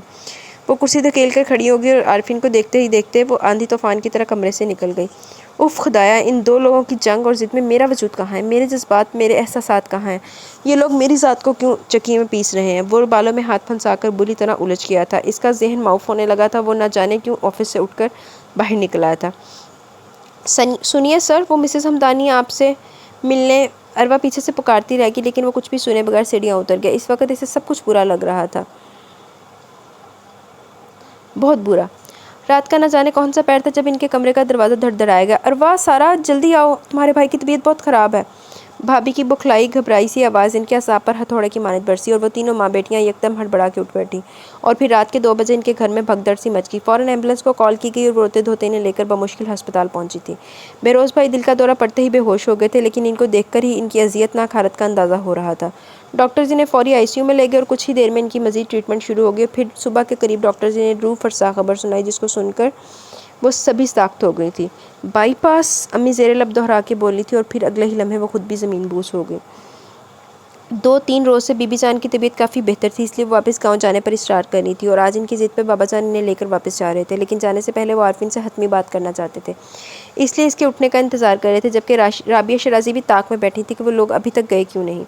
وہ کرسی دھکیل کر کھڑی ہو گئی اور عارفین کو دیکھتے ہی دیکھتے وہ آندھی طوفان کی طرح کمرے سے نکل گئی۔ اف خدایا، ان دو لوگوں کی جنگ اور ضد میں میرا وجود کہاں ہے؟ میرے جذبات، میرے احساسات کہاں ہیں؟ یہ لوگ میری ذات کو کیوں چکی میں پیس رہے ہیں؟ وہ بالوں میں ہاتھ پھنسا کر بری طرح الجھ گیا تھا۔ اس کا ذہن معاف ہونے لگا تھا۔ وہ نہ جانے کیوں آفس سے اٹھ کر باہر نکل آیا تھا۔ سنیے سر، وہ مسز ہمدانی آپ سے ملنے۔ اروا پیچھے سے پکارتی رہ گئی لیکن وہ کچھ بھی سنے بغیر سیڑھیاں اتر گیا۔ اس وقت اسے سب کچھ برا لگ رہا تھا، بہت برا۔ رات کا نہ جانے کون سا پیر تھا جب ان کے کمرے کا دروازہ دھڑدھڑایا گیا۔ اروا، سارا جلدی آؤ، تمہارے بھائی کی طبیعت بہت خراب ہے۔ بھابھی کی بکھلائی گھبرائی سی آواز ان کے اعصاب پر ہتھوڑے کی مانند برسی اور وہ تینوں ماں بیٹیاں یکدم ہڑبڑا کے اٹھ بیٹھیں۔ اور پھر رات کے 2 بجے ان کے گھر میں بھگدڑ سی مچ گئی۔ فوراً ایمبولینس کو کال کی گئی اور وہ روتے دھوتے انہیں لے کر بمشکل ہسپتال پہنچی تھی۔ بہروز بھائی دل کا دورہ پڑتے ہی بے ہوش ہو گئے تھے لیکن ان کو دیکھ کر ہی ان کی اذیت ناک حالت کا اندازہ ہو رہا تھا۔ ڈاکٹرز انہیں فوری آئی سی یو میں لے گئے اور کچھ ہی دیر میں ان کی مزید ٹریٹمنٹ شروع ہو گئی۔ پھر صبح کے قریب ڈاکٹرز نے روح فرسا خبر سنائی جس کو سن کر وہ سبھی ساخت ہو گئی تھی۔ بائی پاس، امی زیر لب دہرا کے بولی تھی اور پھر اگلے ہی لمحے وہ خود بھی زمین بوس ہو گئی۔ 2-3 روز سے بی بی جان کی طبیعت کافی بہتر تھی، اس لیے وہ واپس گاؤں جانے پر اصرار کر رہی تھی اور آج ان کی ضد پہ بابا جان انہیں لے کر واپس جا رہے تھے، لیکن جانے سے پہلے وہ عارفین سے حتمی بات کرنا چاہتے تھے، اس لیے اس کے اٹھنے کا انتظار کر رہے تھے، جبکہ رابعہ شرازی بھی طاق میں بیٹھی تھی کہ وہ لوگ ابھی تک گئے کیوں نہیں۔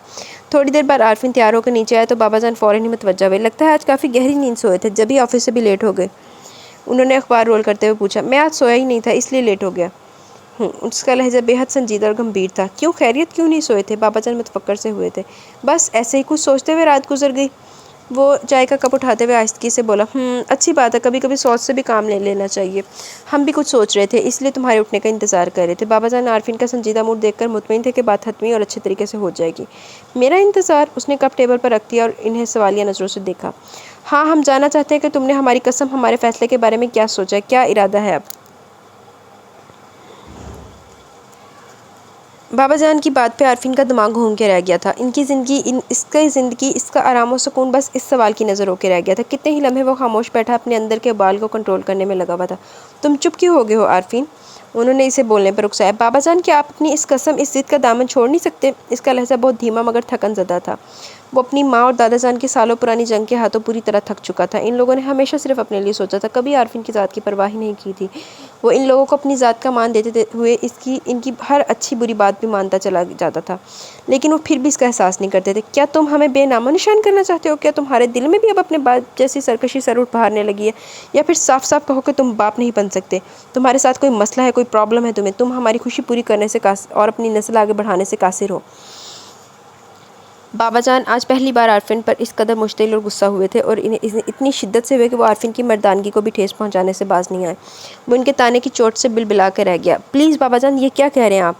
تھوڑی دیر بعد عارفین تیار ہو کر نیچے آئے تو بابا جان فوراً ہی متوجہ ہوئے۔ لگتا ہے آج کافی گہری نیند سوئے تھے، جبھی آفس سے بھی لیٹ ہو گئے۔ انہوں نے اخبار رول کرتے ہوئے پوچھا۔ میں آج سویا ہی نہیں تھا اس لیے لیٹ ہو گیا ہوں۔ اس کا لہجہ بے حد سنجیدہ اور گمبھیر تھا۔ کیوں، خیریت؟ کیوں نہیں سوئے تھے؟ بابا جان متفکر سے ہوئے تھے۔ بس ایسے ہی کچھ سوچتے ہوئے رات گزر گئی۔ وہ چائے کا کپ اٹھاتے ہوئے آہستگی سے بولا۔ اچھی بات ہے، کبھی کبھی سوچ سے بھی کام لے لینا چاہیے۔ ہم بھی کچھ سوچ رہے تھے، اس لیے تمہارے اٹھنے کا انتظار کر رہے تھے۔ بابا جان عارفین کا سنجیدہ موڈ دیکھ کر مطمئن تھے کہ بات حتمی اور اچھے طریقے سے ہو جائے گی۔ میرا انتظار؟ اس نے کپ ٹیبل پر رکھ دیا اور انہیں سوالیہ نظروں سے دیکھا۔ ہاں، ہم جاننا چاہتے ہیں کہ تم نے ہماری قسم ہمارے فیصلے کے بارے میں کیا سوچا ہے، کیا ارادہ ہے اب؟ بابا جان کی بات پہ عارفین کا دماغ گھوم کے رہ گیا تھا۔ ان کی زندگی، اس کا آرام و سکون بس اس سوال کی نظر ہو کے رہ گیا تھا۔ کتنے ہی لمحے وہ خاموش بیٹھا اپنے اندر کے بال کو کنٹرول کرنے میں لگا ہوا تھا۔ تم چپ کیوں ہو گئے ہو عارفین؟ انہوں نے اسے بولنے پر اکسایا۔ بابا جان، کیا آپ اپنی اس قسم، اس ضد کا دامن چھوڑ نہیں سکتے؟ اس کا لہجہ بہت دھیما مگر تھکن زدہ تھا۔ وہ اپنی ماں اور دادا جان کی سالوں پرانی جنگ کے ہاتھوں پوری طرح تھک چکا تھا۔ ان لوگوں نے ہمیشہ صرف اپنے لیے سوچا تھا، کبھی عارفین کی ذات کی پرواہ ہی نہیں کی تھی۔ وہ ان لوگوں کو اپنی ذات کا مان دیتے ہوئے ان کی ہر اچھی بری بات بھی مانتا چلا جاتا تھا، لیکن وہ پھر بھی اس کا احساس نہیں کرتے تھے۔ کیا تم ہمیں بے نام و نشان کرنا چاہتے ہو؟ کیا تمہارے دل میں بھی اب اپنے باپ جیسی سرکشی سر اٹھ بہارنے لگی ہے؟ یا پھر صاف صاف کہو کہ تم باپ نہیں بن سکتے، تمہارے ساتھ کوئی مسئلہ ہے، کوئی پرابلم ہے تم ہماری خوشی پوری کرنے سے اور اپنی نسل آگے بڑھانے سے قاصر ہو؟ بابا جان آج پہلی بار عارفین پر اس قدر مشتعل اور غصہ ہوئے تھے اور انہیں اتنی شدت سے ہوئے کہ وہ عارفین کی مردانگی کو بھی ٹھیس پہنچانے سے باز نہیں آئے۔ وہ ان کے تانے کی چوٹ سے بلبلا کے رہ گیا۔ پلیز بابا جان، یہ کیا کہہ رہے ہیں آپ؟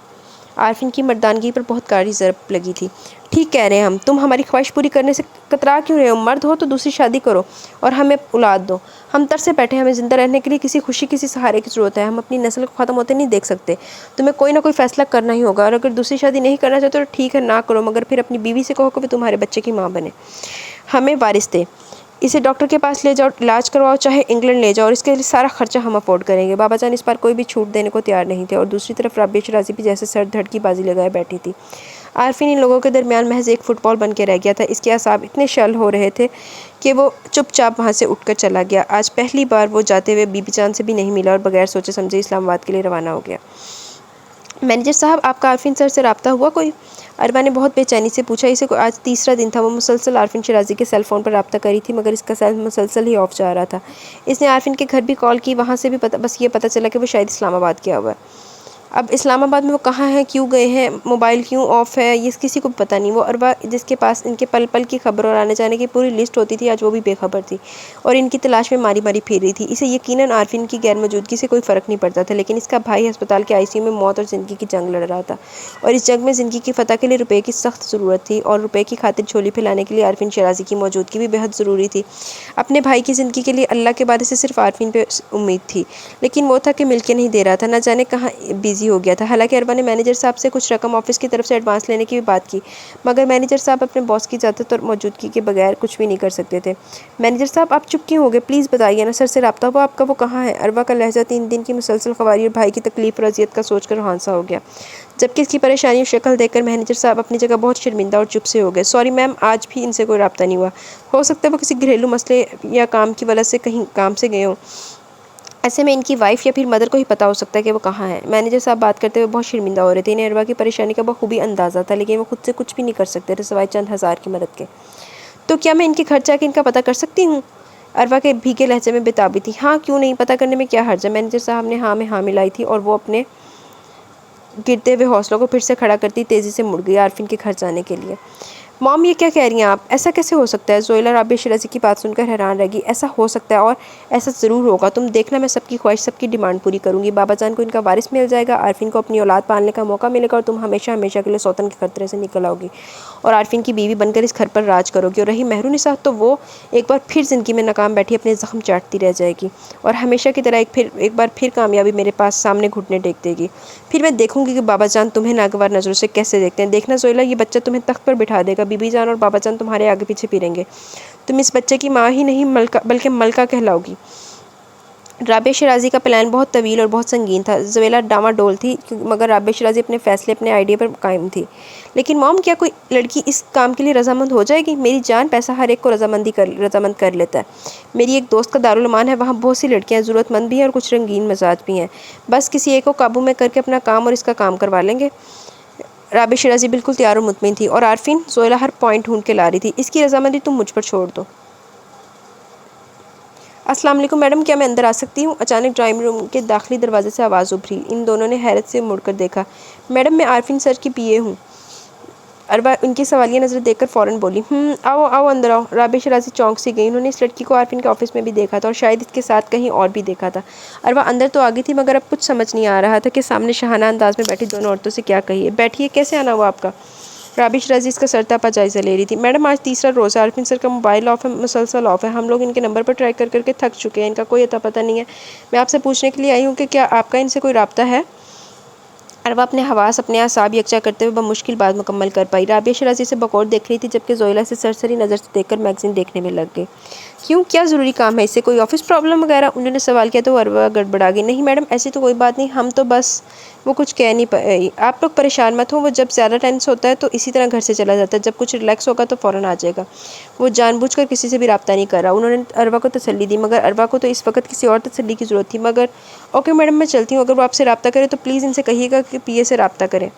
عارفین کی مردانگی پر بہت کاری ضرب لگی تھی۔ ٹھیک کہہ رہے ہیں ہم، تم ہماری خواہش پوری کرنے سے کترا کیوں رہے ہو؟ مرد ہو تو دوسری شادی کرو اور ہمیں اولاد دو۔ ہم ترسے بیٹھے ہیں، ہمیں زندہ رہنے کے لیے کسی خوشی، کسی سہارے کی ضرورت ہے۔ ہم اپنی نسل کو ختم ہوتے نہیں دیکھ سکتے۔ تمہیں کوئی نہ کوئی فیصلہ کرنا ہی ہوگا، اور اگر دوسری شادی نہیں کرنا چاہتے تو ٹھیک ہے، نہ کرو، مگر پھر اپنی بیوی سے کہو کہ وہ تمہارے بچے کی ماں بنے، ہمیں وارث دے۔ اسے ڈاکٹر کے پاس لے جاؤ، علاج کرواؤ، چاہے انگلینڈ لے جاؤ، اور اس کے لیے سارا خرچہ ہم افورڈ کریں گے۔ بابا جان اس بار کوئی بھی چھوٹ دینے کو تیار نہیں تھے، اور دوسری طرف رابعہ شرازی بھی جیسے سر دھڑ کی بازی لگائے بیٹھی تھی۔ عارفین ان لوگوں کے درمیان محض ایک فٹ بال بن کے رہ گیا تھا۔ اس کے اعصاب اتنے شل ہو رہے تھے کہ وہ چپ چاپ وہاں سے اٹھ کر چلا گیا۔ آج پہلی بار وہ جاتے ہوئے بی بی جان سے بھی نہیں ملا، اور بغیر سوچے سمجھے اسلام آباد کے لیے روانہ ہو گیا۔ مینیجر صاحب، آپ کا عارفین سر سے رابطہ ہوا کوئی؟ عربا نے بہت بے چینی سے پوچھا۔ اسے آج تیسرا دن تھا۔ وہ مسلسل عارفین شرازی کے سیل فون پر رابطہ کری تھی، مگر اس کا سیل مسلسل ہی آف جا رہا تھا۔ اس نے عارفین کے گھر بھی کال کی، وہاں سے بھی بس یہ پتہ چلا کہ وہ شاید اسلام آباد گیا ہوا ہے۔ اب اسلام آباد میں وہ کہاں ہیں، کیوں گئے ہیں، موبائل کیوں آف ہے، یہ کسی کو بھی پتہ نہیں۔ وہ عربا جس کے پاس ان کے پل پل کی خبر اور آنے جانے کی پوری لسٹ ہوتی تھی، آج وہ بھی بے خبر تھی اور ان کی تلاش میں ماری ماری پھر رہی تھی۔ اسے یقیناً عارفین کی غیر موجودگی سے کوئی فرق نہیں پڑتا تھا، لیکن اس کا بھائی ہسپتال کے ICU میں موت اور زندگی کی جنگ لڑ رہا تھا، اور اس جنگ میں زندگی کی فتح کے لیے روپے کی سخت ضرورت تھی، اور روپے کی خاطر جھولی پھیلانے کے لیے عارفین شرازی کی موجودگی بھی بہت ضروری تھی۔ اپنے بھائی کی زندگی کے لیے اللہ کے بارے سے صرف عارفین پہ امید تھی، لیکن وہ تھا کہ مل کے نہیں دے رہا تھا، نہ جانے کہاں بیزی ہو گیا تھا۔ حالانکہ عربا نے مینیجر صاحب سے کچھ رقم آفس کی طرف سے ایڈوانس لینے کی بھی بات کی، مگر مینیجر صاحب اپنے باس کی اجازت اور موجودگی کے بغیر کچھ بھی نہیں کر سکتے تھے۔ مینیجر صاحب، آپ چپ کیوں ہو گئے؟ پلیز بتائیے نا، سر سے رابطہ ہوا آپ کا؟ وہ کہاں ہے؟ عربا کا لہجہ 3 دن کی مسلسل خواری اور بھائی کی تکلیف اور اذیت کا سوچ کر ہانسا ہو گیا، جبکہ اس کی پریشانی اور شکل دیکھ کر مینیجر صاحب اپنی جگہ بہت شرمندہ اور چپ سے ہو گئے۔ سوری میم، آج بھی ان سے کوئی رابطہ نہیں ہوا۔ ہو سکتا ہے وہ کسی گھریلو مسئلے یا کام کی وجہ سے کہیں کام سے گئے ہوں۔ ایسے میں ان کی وائف یا پھر مدر کو ہی پتہ ہو سکتا ہے کہ وہ کہاں ہے۔ مینیجر صاحب بات کرتے ہوئے بہت شرمندہ ہو رہے تھے۔ انہیں عربا کی پریشانی کا بخوبی اندازہ تھا، لیکن وہ خود سے کچھ بھی نہیں کر سکتے تھے سوائے چند ہزار کی مدد کے۔ تو کیا میں ان کے گھر جا کے ان کا پتہ کر سکتی ہوں؟ عربا کے بھیگے لہجے میں بےتابی تھی۔ ہاں، کیوں نہیں، پتہ کرنے میں کیا حرج ہے؟ مینیجر صاحب نے ہاں میں ہاں ملائی تھی، اور وہ اپنے گرتے ہوئے حوصلوں کو پھر سے کھڑا کرتی تیزی سے مڑ گئی عارفین کے گھر جانے کے لیے۔ مام، یہ کیا کہہ رہی ہیں آپ؟ ایسا کیسے ہو سکتا ہے؟ زویلا رابعہ شرازی کی بات سن کر حیران رہ گئی۔ ایسا ہو سکتا ہے، اور ایسا ضرور ہوگا۔ تم دیکھنا، میں سب کی خواہش، سب کی ڈیمانڈ پوری کروں گی۔ بابا جان کو ان کا وارث مل جائے گا، عارفین کو اپنی اولاد پالنے کا موقع ملے گا، اور تم ہمیشہ ہمیشہ کے لیے سوتن کے خطرے سے نکل آؤ گی اور عارفین کی بیوی بن کر اس گھر پر راج کرو گی۔ اور رہی مہرو نساء، تو وہ ایک بار پھر زندگی میں ناکام بیٹھی اپنے زخم چاٹتی رہ جائے گی، اور ہمیشہ کی طرح ایک بار پھر کامیابی میرے پاس سامنے گھٹنے ٹیک دے گی۔ پھر میں دیکھوں گی کہ بابا جان تمہیں ناگوار نظروں سے کیسے دیکھتے ہیں۔ دیکھنا زویلا، یہ بچہ تمہیں تخت پر بٹھا دے گا، بی بی جان اور بابا جان تمہارے آگے پیچھے پھریں گے۔ تم اس بچے کی ماں ہی نہیں بلکہ ملکہ کہلاؤ گی۔ رابعہ شرازی کا پلان بہت طویل اور بہت سنگین تھا۔ زویلا ڈاما ڈول تھی، مگر رابعہ شرازی اپنے فیصلے، اپنے آئیڈیا پر قائم تھی۔ لیکن مام، کیا کوئی لڑکی اس کام کے لیے رضامند ہو جائے گی؟ میری جان، پیسہ ہر ایک کو رضامند کر لیتا ہے۔ میری ایک دوست کا دارالمان ہے، وہاں بہت سی لڑکیاں ضرورت مند بھی ہیں اور کچھ رنگین مزاج بھی ہیں۔ بس کسی ایک کو قابو میں کر کے اپنا کام اور اس کا کام کروا لیں گے۔ رابعہ شرازی بالکل تیار و مطمئن تھی۔ اور عارفین؟ زویلا ہر پوائنٹ ڈھونڈ کے لا رہی تھی۔ اس کی رضامندی تم مجھ پر چھوڑ دو۔ السلام علیکم میڈم، کیا میں اندر آ سکتی ہوں؟ اچانک ڈرائنگ روم کے داخلی دروازے سے آواز ابھری۔ ان دونوں نے حیرت سے مڑ کر دیکھا۔ میڈم، میں عارفین سر کی PA ہوں۔ عربا ان کی سوالیہ نظریں دیکھ کر فوراً بولی، آؤ آؤ اندر آؤ۔ رابعہ شرازی چونک سی گئی۔ انہوں نے اس لڑکی کو عارفین کے آفس میں بھی دیکھا تھا، اور شاید اس کے ساتھ کہیں اور بھی دیکھا تھا۔ عربا اندر تو آ گئی تھی، مگر اب کچھ سمجھ نہیں آ رہا تھا کہ سامنے شاہانہ انداز میں بیٹھی دونوں عورتوں سے کیا کہیے۔ بیٹھیے، کیسے آنا ہوا آپ کا؟ رابعہ شرازی اس کا سرتاپا جائزہ لے رہی تھی۔ میڈم، آج تیسرا روز ہے، عارفین سر کا موبائل آف ہے، مسلسل آف ہے۔ ہم لوگ ان کے نمبر پر ٹرائی کر کر کے تھک چکے ہیں، ان کا کوئی اتا پتہ نہیں ہے۔ میں آپ سے پوچھنے کے لیے آئی ہوں کہ کیا آپ کا ان سے کوئی رابطہ ہے؟ عربا اپنے حواس، اپنے اعصاب یکجا کرتے ہوئے بمشکل بات مکمل کر پائی۔ رابعہ شرازی سے بغور دیکھ رہی تھی، جبکہ زویلا سے سرسری نظر سے دیکھ کر میگزین دیکھنے میں لگ گئی۔ کیوں، کیا ضروری کام ہے؟ اس سے کوئی آفس پرابلم وغیرہ؟ انہوں نے سوال کیا تو عربا گڑبڑا گئی۔ نہیں میڈم، ایسی تو کوئی بات نہیں، ہم تو بس… وہ کچھ کہہ نہیں پائی۔ آپ لوگ پریشان مت ہوں، وہ جب زیادہ ٹینس ہوتا ہے تو اسی طرح گھر سے چلا جاتا ہے، جب کچھ ریلیکس ہوگا تو فوراً آ جائے گا۔ وہ جان بوجھ کر کسی سے بھی رابطہ نہیں کر رہا۔ انہوں نے عربا کو تسلی دی، مگر عربا کو تو اس وقت کسی اور تسلی کی ضرورت تھی۔ مگر اوکے میڈم، میں چلتی ہوں، اگر وہ آپ سے رابطہ کرے تو پلیز ان سے کہیے گا کہ PA سے رابطہ کریں۔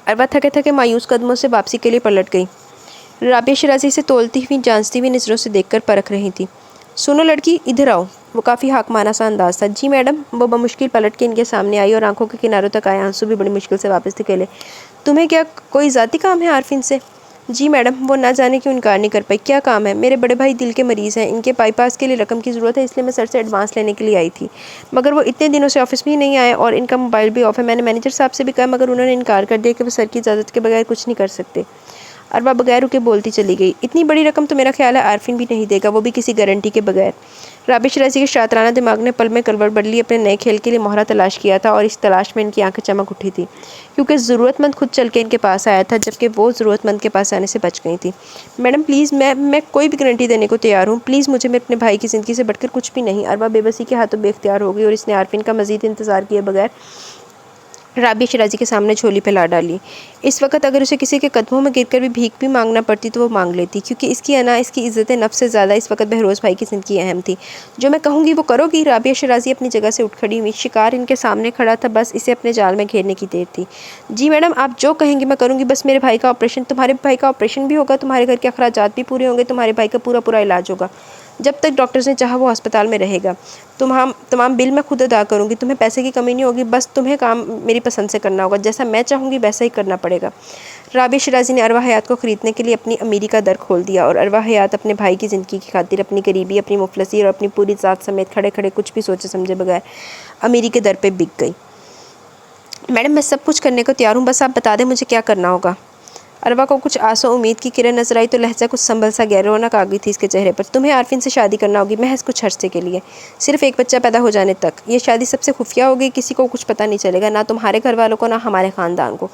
عربا تھکے تھکے مایوس قدموں سے واپسی کے لیے پلٹ گئی۔ رابعہ شرازی سے تولتی ہوئی، جانچتی ہوئی نظروں سے دیکھ کر پرکھ رہی تھی۔ سنو لڑکی، ادھر آؤ۔ وہ کافی حاکمانہ سا انداز تھا۔ جی میڈم۔ وہ بمشکل پلٹ کے ان کے سامنے آئی اور آنکھوں کے کناروں تک آئے آنسو بھی بڑی مشکل سے واپس دھکیلے۔ تمہیں کیا کوئی ذاتی کام ہے عارفین سے؟ جی میڈم، وہ نہ جانے کیوں انکار نہیں کر پائی، کیا کام ہے؟ میرے بڑے بھائی دل کے مریض ہیں، ان کے بائی پاس کے لیے رقم کی ضرورت ہے، اس لیے میں سر سے ایڈوانس لینے کے لیے آئی تھی، مگر وہ اتنے دنوں سے آفس میں ہی نہیں آئے اور ان کا موبائل بھی آف ہے۔ میں نے مینیجر صاحب سے بھی کہا مگر انہوں نے انکار کر دیا کہ وہ سر کی اجازت کے بغیر کچھ نہیں کر سکتے۔ اروا بغیر رکے بولتی چلی گئی، اتنی بڑی رقم تو میرا خیال ہے عارفین بھی نہیں دے گا، وہ بھی کسی گارنٹی کے بغیر۔ رابعہ شرازی کے شاطرانہ دماغ نے پل میں کروٹ بدلی، اپنے نئے کھیل کے لیے مہرہ تلاش کیا تھا اور اس تلاش میں ان کی آنکھیں چمک اٹھی تھی، کیونکہ ضرورت مند خود چل کے ان کے پاس آیا تھا جبکہ وہ ضرورت مند کے پاس آنے سے بچ گئی تھی۔ میڈم پلیز، میں کوئی بھی گارنٹی دینے کو تیار ہوں، پلیز مجھے اپنے بھائی کی زندگی سے بڑھ کر کچھ بھی نہیں۔ اروا بے بسی کے ہاتھوں بے اختیار ہو گئی اور اس نے عارفین کا مزید انتظار کیے بغیر رابعہ شرازی کے سامنے جھولی پھیلا ڈالی۔ اس وقت اگر اسے کسی کے قدموں میں گر کر بھی بھیک بھی مانگنا پڑتی تو وہ مانگ لیتی، کیونکہ اس کی انا، اس کی عزت نفس سے زیادہ اس وقت بہروز بھائی کی زندگی اہم تھی۔ جو میں کہوں گی وہ کرو گی؟ رابعہ شرازی اپنی جگہ سے اٹھ کھڑی ہوئی، شکار ان کے سامنے کھڑا تھا، بس اسے اپنے جال میں گھیرنے کی دیر تھی۔ جی میڈم، آپ جو کہیں گی میں کروں گی، بس میرے بھائی کا آپریشن، تمہارے بھائی کا آپریشن بھی ہوگا، تمہارے گھر کے اخراجات بھی پورے ہوں گے، تمہارے بھائی کا پورا علاج ہوگا، جب تک ڈاکٹرز نے چاہا وہ ہسپتال میں رہے گا، تمام بل میں خود ادا کروں گی، تمہیں پیسے کی کمی نہیں ہوگی، بس تمہیں کام میری پسند سے کرنا ہوگا، جیسا میں چاہوں گی ویسا ہی کرنا پڑے گا۔ رابعہ شرازی نے اروا حیات کو خریدنے کے لیے اپنی امیری کا در کھول دیا اور اروا حیات اپنے بھائی کی زندگی کی خاطر اپنی غریبی، اپنی مفلسی اور اپنی پوری ذات سمیت کھڑے کھڑے کچھ بھی سوچے سمجھے بغیر امیری کے در پہ بک گئی۔ میڈم میں سب کچھ کرنے کو تیار ہوں، بس آپ بتا دیں مجھے کیا کرنا ہوگا۔ اروا کو کچھ آس و امید کی کرن نظر آئی تو لہجہ کچھ سنبھل سا گیا، رونق آ گئی تھی اس کے چہرے پر۔ تمہیں عارفین سے شادی کرنا ہوگی، محض کچھ عرصے کے لیے، صرف ایک بچہ پیدا ہو جانے تک۔ یہ شادی سب سے خفیہ ہوگی، کسی کو کچھ پتہ نہیں چلے گا، نہ تمہارے گھر والوں کو نہ ہمارے خاندان کو۔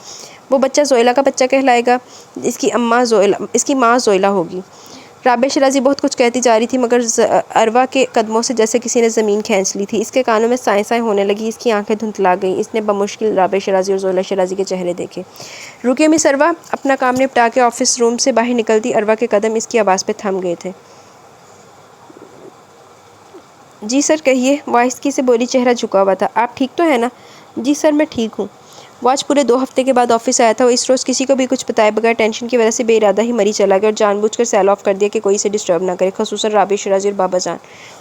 وہ بچہ زویلا کا بچہ کہلائے گا، اس کی ماں زویلا ہوگی۔ رابعہ شرازی بہت کچھ کہتی جا رہی تھی مگر اروا کے قدموں سے جیسے کسی نے زمین کھینچ لی تھی، اس کے کانوں میں سائیں سائیں ہونے لگی، اس کی آنکھیں دھندلا گئیں، اس نے بمشکل رابعہ شرازی اور زویلا شرازی کے چہرے دیکھے۔ رکیے مس اروا، اپنا کام نپٹا کے آفس روم سے باہر نکلتی اروا کے قدم اس کی آواز پہ تھم گئے تھے۔ جی سر کہیے، وہ آہستگی سے بولی، چہرہ جھکا ہوا تھا۔ آپ ٹھیک تو ہے نا؟ جی سر میں ٹھیک ہوں۔ وہ آج پورے 2 ہفتے کے بعد آفس آیا تھا، وہ اس روز کسی کو بھی کچھ بتائے بغیر ٹینشن کی وجہ سے بے ارادہ ہی مری چلا گیا اور جان بوجھ کر سیل آف کر دیا کہ کوئی اسے ڈسٹرب نہ کرے، خصوصاً رابعہ شرازی اور بابا جان۔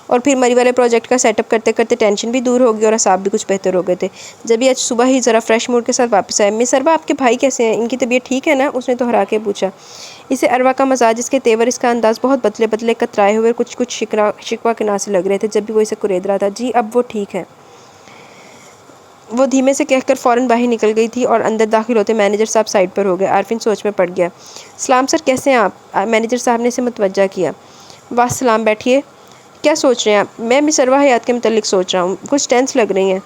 اور پھر مری والے پروجیکٹ کا سیٹ اپ کرتے کرتے ٹینشن بھی دور ہو گئی اور اعصاب بھی کچھ بہتر ہو گئے تھے، جب یہ آج صبح ہی ذرا فریش موڈ کے ساتھ واپس آئے۔ مس اروا آپ کے بھائی کیسے ہیں؟ ان کی طبیعت ٹھیک ہے نا؟ اس نے دہرا کے پوچھا۔ اسے اروا کا مزاج، اس کے تیور، اس کا انداز بہت بدلے بدلے کترائے ہوئے کچھ شکوہ کناز سے لگ رہے تھے جب بھی وہ اسے کورید رہا تھا۔ جی اب وہ ٹھیک ہے، وہ دھیمے سے کہہ کر فوراً باہر نکل گئی تھی اور اندر داخل ہوتے مینیجر صاحب سائڈ پر ہو گئے۔ عارفین سوچ میں پڑ گیا۔ سلام سر، کیسے ہیں آپ؟ مینیجر صاحب نے اسے متوجہ کیا۔ واہ سلام، بیٹھیے۔ کیا سوچ رہے ہیں آپ؟ میں مس اروا حیات کے متعلق سوچ رہا ہوں، کچھ ٹینس لگ رہی ہیں۔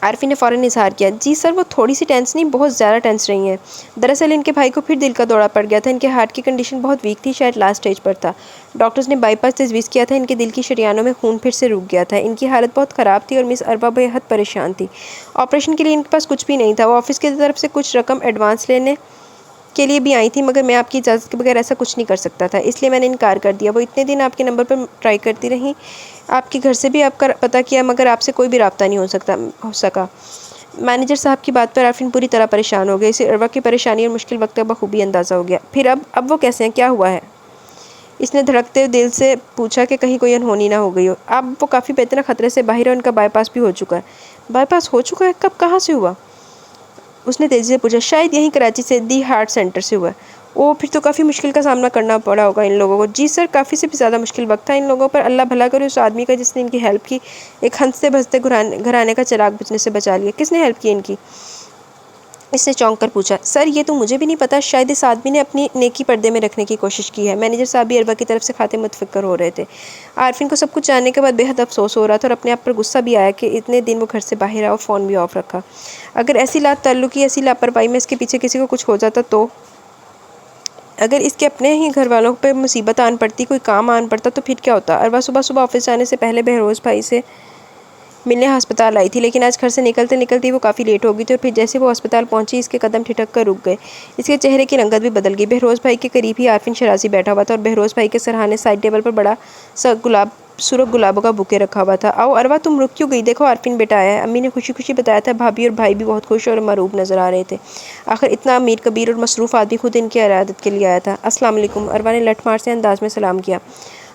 عارفین نے فوراً اظہار کیا۔ جی سر، وہ تھوڑی سی ٹینس نہیں، بہت زیادہ ٹینس رہی ہیں۔ دراصل ان کے بھائی کو پھر دل کا دورہ پڑ گیا تھا، ان کے ہارٹ کی کنڈیشن بہت ویک تھی، شاید لاسٹ سٹیج پر تھا۔ ڈاکٹرز نے بائی پاس تجویز کیا تھا، ان کے دل کی شریانوں میں خون پھر سے رک گیا تھا، ان کی حالت بہت خراب تھی اور مس اروا بے حد پریشان تھی۔ آپریشن کے لیے ان کے پاس کچھ بھی نہیں تھا، وہ آفس کی طرف سے کچھ رقم ایڈوانس لینے کے لیے بھی آئی تھی مگر میں آپ کی اجازت کے بغیر ایسا کچھ نہیں کر سکتا تھا، اس لیے میں نے انکار کر دیا۔ وہ اتنے دن آپ کے نمبر پر ٹرائی کرتی رہیں، آپ کے گھر سے بھی آپ کا پتہ کیا مگر آپ سے کوئی بھی رابطہ نہیں ہو سکا۔ مینیجر صاحب کی بات پر عارفین پوری طرح پریشان ہو گئے، اسے اروا کی پریشانی اور مشکل وقت کا بخوبی اندازہ ہو گیا۔ پھر اب وہ کیسے ہیں؟ کیا ہوا ہے؟ اس نے دھڑکتے دل سے پوچھا کہ کہیں کوئی انہونی نہ ہو گئی ہو۔ اب وہ کافی بہتر خطرے سے باہر ہے، ان کا بائی پاس بھی ہو چکا ہے۔ بائی پاس ہو چکا ہے؟ کب، کہاں سے ہوا؟ اس نے تیزی سے پوچھا۔ شاید یہیں کراچی سے، دی ہارٹ سینٹر سے ہوا ہے۔ اوہ، پھر تو کافی مشکل کا سامنا کرنا پڑا ہوگا ان لوگوں کو۔ جی سر، کافی سے بھی زیادہ مشکل وقت تھا ان لوگوں پر، اللہ بھلا کرے اس آدمی کا جس نے ان کی ہیلپ کی، ایک ہنستے بھجتے گھرانے کا چراغ بجھنے سے بچا لیا۔ کس نے ہیلپ کی ان کی؟ اس نے چونک کر پوچھا۔ سر یہ تو مجھے بھی نہیں پتا، شاید اس آدمی نے اپنی نیکی پردے میں رکھنے کی کوشش کی ہے۔ مینیجر صاحب بھی اروا کی طرف سے کھاتے متفکر ہو رہے تھے۔ عارفین کو سب کچھ جاننے کے بعد بے حد افسوس ہو رہا تھا اور اپنے آپ پر غصہ بھی آیا کہ اتنے دن وہ گھر سے باہر آیا اور فون بھی آف رکھا۔ اگر ایسی لا تعلقی، ایسی لاپرواہی میں اس کے پیچھے کسی کو کچھ ہو جاتا تو؟ اگر اس کے اپنے ہی گھر والوں پہ مصیبت آن پڑتی، کوئی کام آن پڑتا تو پھر کیا ہوتا؟ اروا صبح صبح آفس جانے سے پہلے بہروز بھائی سے ملنے ہسپتال آئی تھی، لیکن آج گھر سے نکلتے نکلتے وہ کافی لیٹ ہو گئی تھی اور پھر جیسے وہ ہسپتال پہنچی اس کے قدم ٹھٹک کر رک گئے، اس کے چہرے کی رنگت بھی بدل گئی۔ بہروز بھائی کے قریب ہی عارفین شرازی بیٹھا ہوا تھا اور بہروز بھائی کے سرہانے سائڈ ٹیبل پر بڑا سا سرخ گلابوں کا بوکے رکھا ہوا تھا۔ آؤ اروا، تم رک کیوں گئی؟ دیکھو عارفین بیٹا آیا ہے، امی نے خوشی خوشی بتایا تھا۔ بھابھی اور بھائی بھی بہت خوش اور مرعوب نظر آ رہے تھے، آخر اتنا امیر کبیر اور مصروف آدمی خود ان کی عیادت کے لیے آیا تھا۔ السلام علیکم، اروا نے لٹھ مار سے انداز میں سلام کیا۔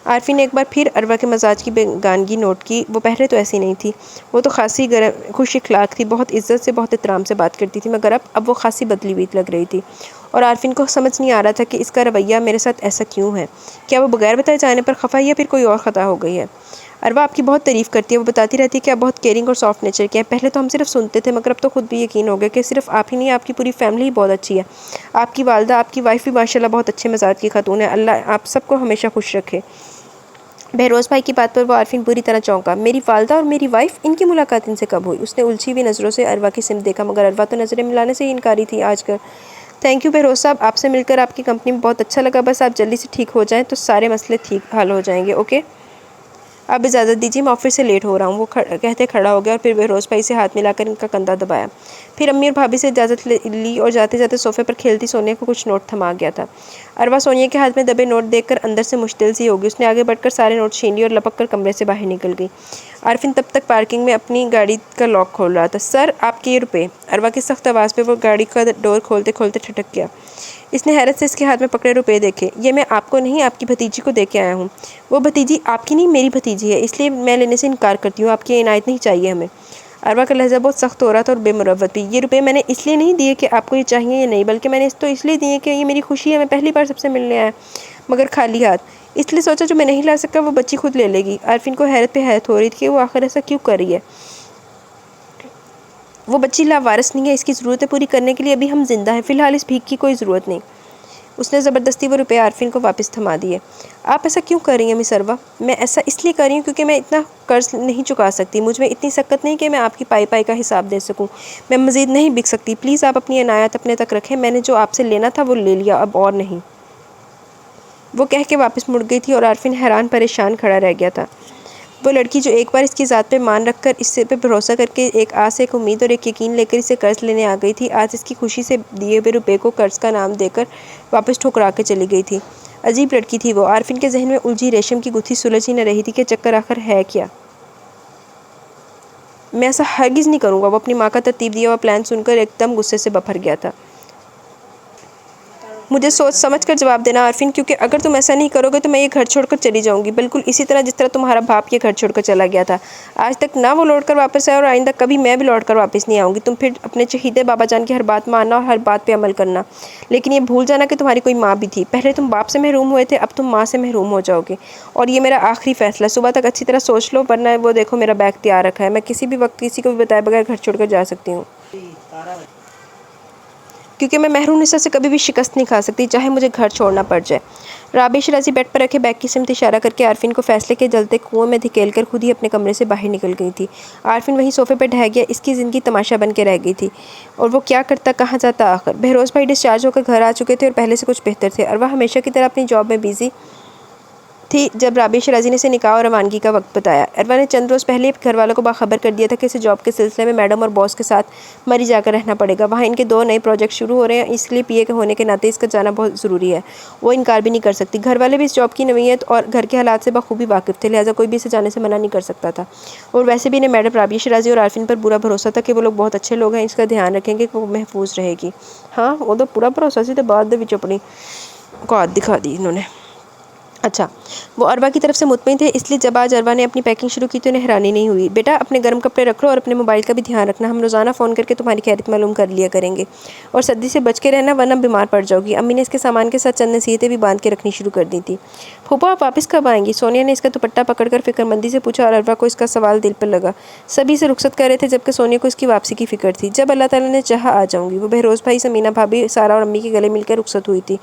عارفین نے ایک بار پھر اروا کے مزاج کی بیگانگی نوٹ کی، وہ پہلے تو ایسی نہیں تھی، وہ تو خاصی خوش اخلاق تھی، بہت عزت سے بہت احترام سے بات کرتی تھی، مگر اب وہ خاصی بدلی ہوئی لگ رہی تھی۔ اور عارفین کو سمجھ نہیں آ رہا تھا کہ اس کا رویہ میرے ساتھ ایسا کیوں ہے، کیا وہ بغیر بتائے جانے پر خفا ہے یا پھر کوئی اور خطا ہو گئی ہے۔ عروا آپ کی بہت تعریف کرتی ہے، وہ بتاتی رہتی ہے کہ آپ بہت کیئرنگ اور سافٹ نیچر کے ہیں۔ پہلے تو ہم صرف سنتے تھے مگر اب تو خود بھی یقین ہو گیا کہ صرف آپ ہی نہیں، آپ کی پوری فیملی ہی بہت اچھی ہے۔ آپ کی والدہ، آپ کی وائف بھی ماشاءاللہ بہت اچھے مزاج کی خاتون ہے، اللہ آپ سب کو ہمیشہ خوش رکھے۔ بہروز بھائی کی بات پر وہ عارفین بری طرح چونکا۔ میری والدہ اور میری وائف، ان کی ملاقات ان سے کب ہوئی؟ اس نے الجھی ہوئی نظروں سے عروا کی سمت دیکھا مگر عروا تو نظریں ملانے سے ہی انکاری تھی آج کل۔ تھینک یو بہروز صاحب، آپ سے مل کر آپ کی کمپنی میں بہت اچھا لگا، بس آپ جلدی سے ٹھیک ہو جائیں تو سارے مسئلے ٹھیک حل ہو جائیں گے۔ اوکے اب اجازت دیجیے، میں آفس سے لیٹ ہو رہا ہوں۔ وہ کہتے کھڑا ہو گیا اور پھر بہروز بھائی سے ہاتھ ملا کر ان کا کندھا دبایا۔ پھر امی اور بھابھی سے اجازت لی اور جاتے جاتے صوفے پر کھیلتی سونیا کو کچھ نوٹ تھما گیا تھا۔ عروا سونیا کے ہاتھ میں دبے نوٹ دیکھ کر اندر سے مشتعل سی ہوگی۔ اس نے آگے بڑھ کر سارے نوٹ چھین لیے اور لپک کر کمرے سے باہر نکل گئی۔ عارفین تب تک پارکنگ میں اپنی گاڑی کا لاک کھول رہا تھا۔ سر آپ کے یہ روپے، عروا کی سخت آواز پہ وہ گاڑی کا ڈور کھولتے کھولتے ٹھٹک گیا۔ اس نے حیرت سے اس کے ہاتھ میں پکڑے روپے دیکھے۔ یہ میں آپ کو نہیں، آپ کی بھتیجی کو دے کے آیا ہوں۔ وہ بھتیجی آپ کی نہیں، میری بھتیجی ہے، اس لیے میں لینے سے انکار کرتی ہوں، آپ کی عنایت نہیں چاہیے ہمیں۔ عروا کا لہجہ بہت سخت ہو رہا تھا اور بے مروت بھی۔ یہ روپے میں نے اس لیے نہیں دیے کہ آپ کو یہ چاہیے یا نہیں، بلکہ میں نے تو اس لیے دیے کہ یہ میری خوشی ہے، میں پہلی بار سب سے ملنے آیا مگر خالی ہاتھ، اس لیے سوچا جو میں نہیں لا سکا وہ بچی خود لے لے گی۔ عارفین کو حیرت پہ حیرت ہو رہی تھی کہ وہ آخر ایسا کیوں کر رہی ہے۔ وہ بچی لاوارث نہیں ہے، اس کی ضرورتیں پوری کرنے کے لیے ابھی ہم زندہ ہیں، فی الحال اس بھیک کی کوئی ضرورت نہیں۔ اس نے زبردستی وہ روپے عارفین کو واپس تھما دیے۔ آپ ایسا کیوں کر رہی ہیں مس عروا؟ میں ایسا اس لیے کر رہی ہوں کیونکہ میں اتنا قرض نہیں چکا سکتی، مجھ میں اتنی سکت نہیں کہ میں آپ کی پائی پائی کا حساب دے سکوں، میں مزید نہیں بک سکتی، پلیز آپ اپنی عنایت اپنے تک رکھیں، میں نے جو آپ سے لینا تھا وہ لے لیا، اب اور نہیں۔ وہ کہہ کے واپس مڑ گئی تھی اور عارفین حیران پریشان کھڑا رہ گیا تھا۔ وہ لڑکی جو ایک بار اس کی ذات پہ مان رکھ کر اس پہ بھروسہ کر کے ایک آس، ایک امید اور ایک یقین لے کر اسے قرض لینے آ گئی تھی، آج اس کی خوشی سے دیے ہوئے روپے کو قرض کا نام دے کر واپس ٹھکرا کے چلی گئی تھی۔ عجیب لڑکی تھی وہ۔ عارفین کے ذہن میں الجھی ریشم کی گتھی سلجھ ہی نہ رہی تھی کہ چکر آخر ہے کیا۔ میں ایسا ہرگز نہیں کروں گا۔ وہ اپنی ماں کا ترتیب دیا ہوا پلان سن کر ایک دم غصے سے بپھر گیا تھا۔ مجھے سوچ سمجھ کر جواب دینا عارفین، کیونکہ اگر تم ایسا نہیں کرو گے تو میں یہ گھر چھوڑ کر چلی جاؤں گی، بالکل اسی طرح جس طرح تمہارا باپ یہ گھر چھوڑ کر چلا گیا تھا۔ آج تک نہ وہ لوٹ کر واپس آئے اور آئندہ کبھی میں بھی لوٹ کر واپس نہیں آؤں گی۔ تم پھر اپنے چہیدے بابا جان کی ہر بات ماننا اور ہر بات پہ عمل کرنا، لیکن یہ بھول جانا کہ تمہاری کوئی ماں بھی تھی۔ پہلے تم باپ سے محروم ہوئے تھے، اب تم ماں سے محروم ہو جاؤ گے، اور یہ میرا آخری فیصلہ۔ صبح تک اچھی طرح سوچ لو، ورنہ وہ دیکھو میرا بیگ تیار رکھا ہے، میں کسی بھی وقت کسی کو بھی بتائے بغیر گھر چھوڑ کر جا سکتی ہوں، کیونکہ میں محروم نساء سے کبھی بھی شکست نہیں کھا سکتی، چاہے مجھے گھر چھوڑنا پڑ جائے۔ رابعہ شیرازی بیڈ پر رکھے بیگ کی سمت اشارہ کر کے عارفین کو فیصلے کے جلتے کنویں میں دھکیل کر خود ہی اپنے کمرے سے باہر نکل گئی تھی۔ عارفین وہیں صوفے پہ ڈھہ گیا، اس کی زندگی تماشا بن کے رہ گئی تھی، اور وہ کیا کرتا، کہاں جاتا آخر۔ بہروز بھائی ڈسچارج ہو کر گھر آ چکے تھے اور پہلے سے کچھ بہتر تھے۔ عروا ہمیشہ کی طرح اپنی جاب میں بیزی تھی جب رابعہ شیرازی نے اسے نکاح اور روانگی کا وقت بتایا۔ عروا نے چند روز پہلے گھر والوں کو باخبر کر دیا تھا کہ اسے جاب کے سلسلے میں میڈم اور باس کے ساتھ مری جا کر رہنا پڑے گا، وہاں ان کے 2 نئے پروجیکٹ شروع ہو رہے ہیں، اس لیے پی اے کے ہونے کے ناطے اس کا جانا بہت ضروری ہے۔ وہ انکار بھی نہیں کر سکتی، گھر والے بھی اس جاب کی نوعیت اور گھر کے حالات سے بخوبی واقف تھے، لہٰذا کوئی بھی اسے جانے سے منع نہیں کر سکتا تھا، اور ویسے بھی انہیں میڈم رابعہ شیرازی اور عارفین پر پورا بھروسہ تھا کہ وہ لوگ بہت اچھے لوگ ہیں، اس کا دھیان رکھیں گے کہ وہ محفوظ رہے گی۔ ہاں وہ تو پورا بھروسہ سی، تے بعد دے وچ اپنی اوقات دکھا دی انہوں نے۔ اچھا، وہ عروا کی طرف سے مطمئن تھے، اس لیے جب آج عروا نے اپنی پیکنگ شروع کی تو انہیں حیرانی نہیں ہوئی۔ بیٹا اپنے گرم کپڑے رکھ لو اور اپنے موبائل کا بھی دھیان رکھنا، ہم روزانہ فون کر کے تمہاری خیریت معلوم کر لیا کریں گے، اور سردی سے بچ کے رہنا ورنہ بیمار پڑ جاؤ گی۔ امی نے اس کے سامان کے ساتھ چند نصیحتیں بھی باندھ کے رکھنی شروع کر دی تھی۔ پھوپھا آپ واپس کب آئیں گی؟ سونیا نے اس کا دوپٹہ پکڑ کر فکر مندی سے پوچھا، اور عروا کو اس کا سوال دل پر لگا۔ سبھی سے رخصت کر رہے تھے جبکہ سونیا کو اس کی واپسی کی فکر تھی۔ جب اللہ تعالیٰ نے چاہا آ جاؤں گی۔ وہ بہروز بھائی، سمینا بھابھی، سارا اور امی کے گلے مل کر رخصت ہوئی تھی۔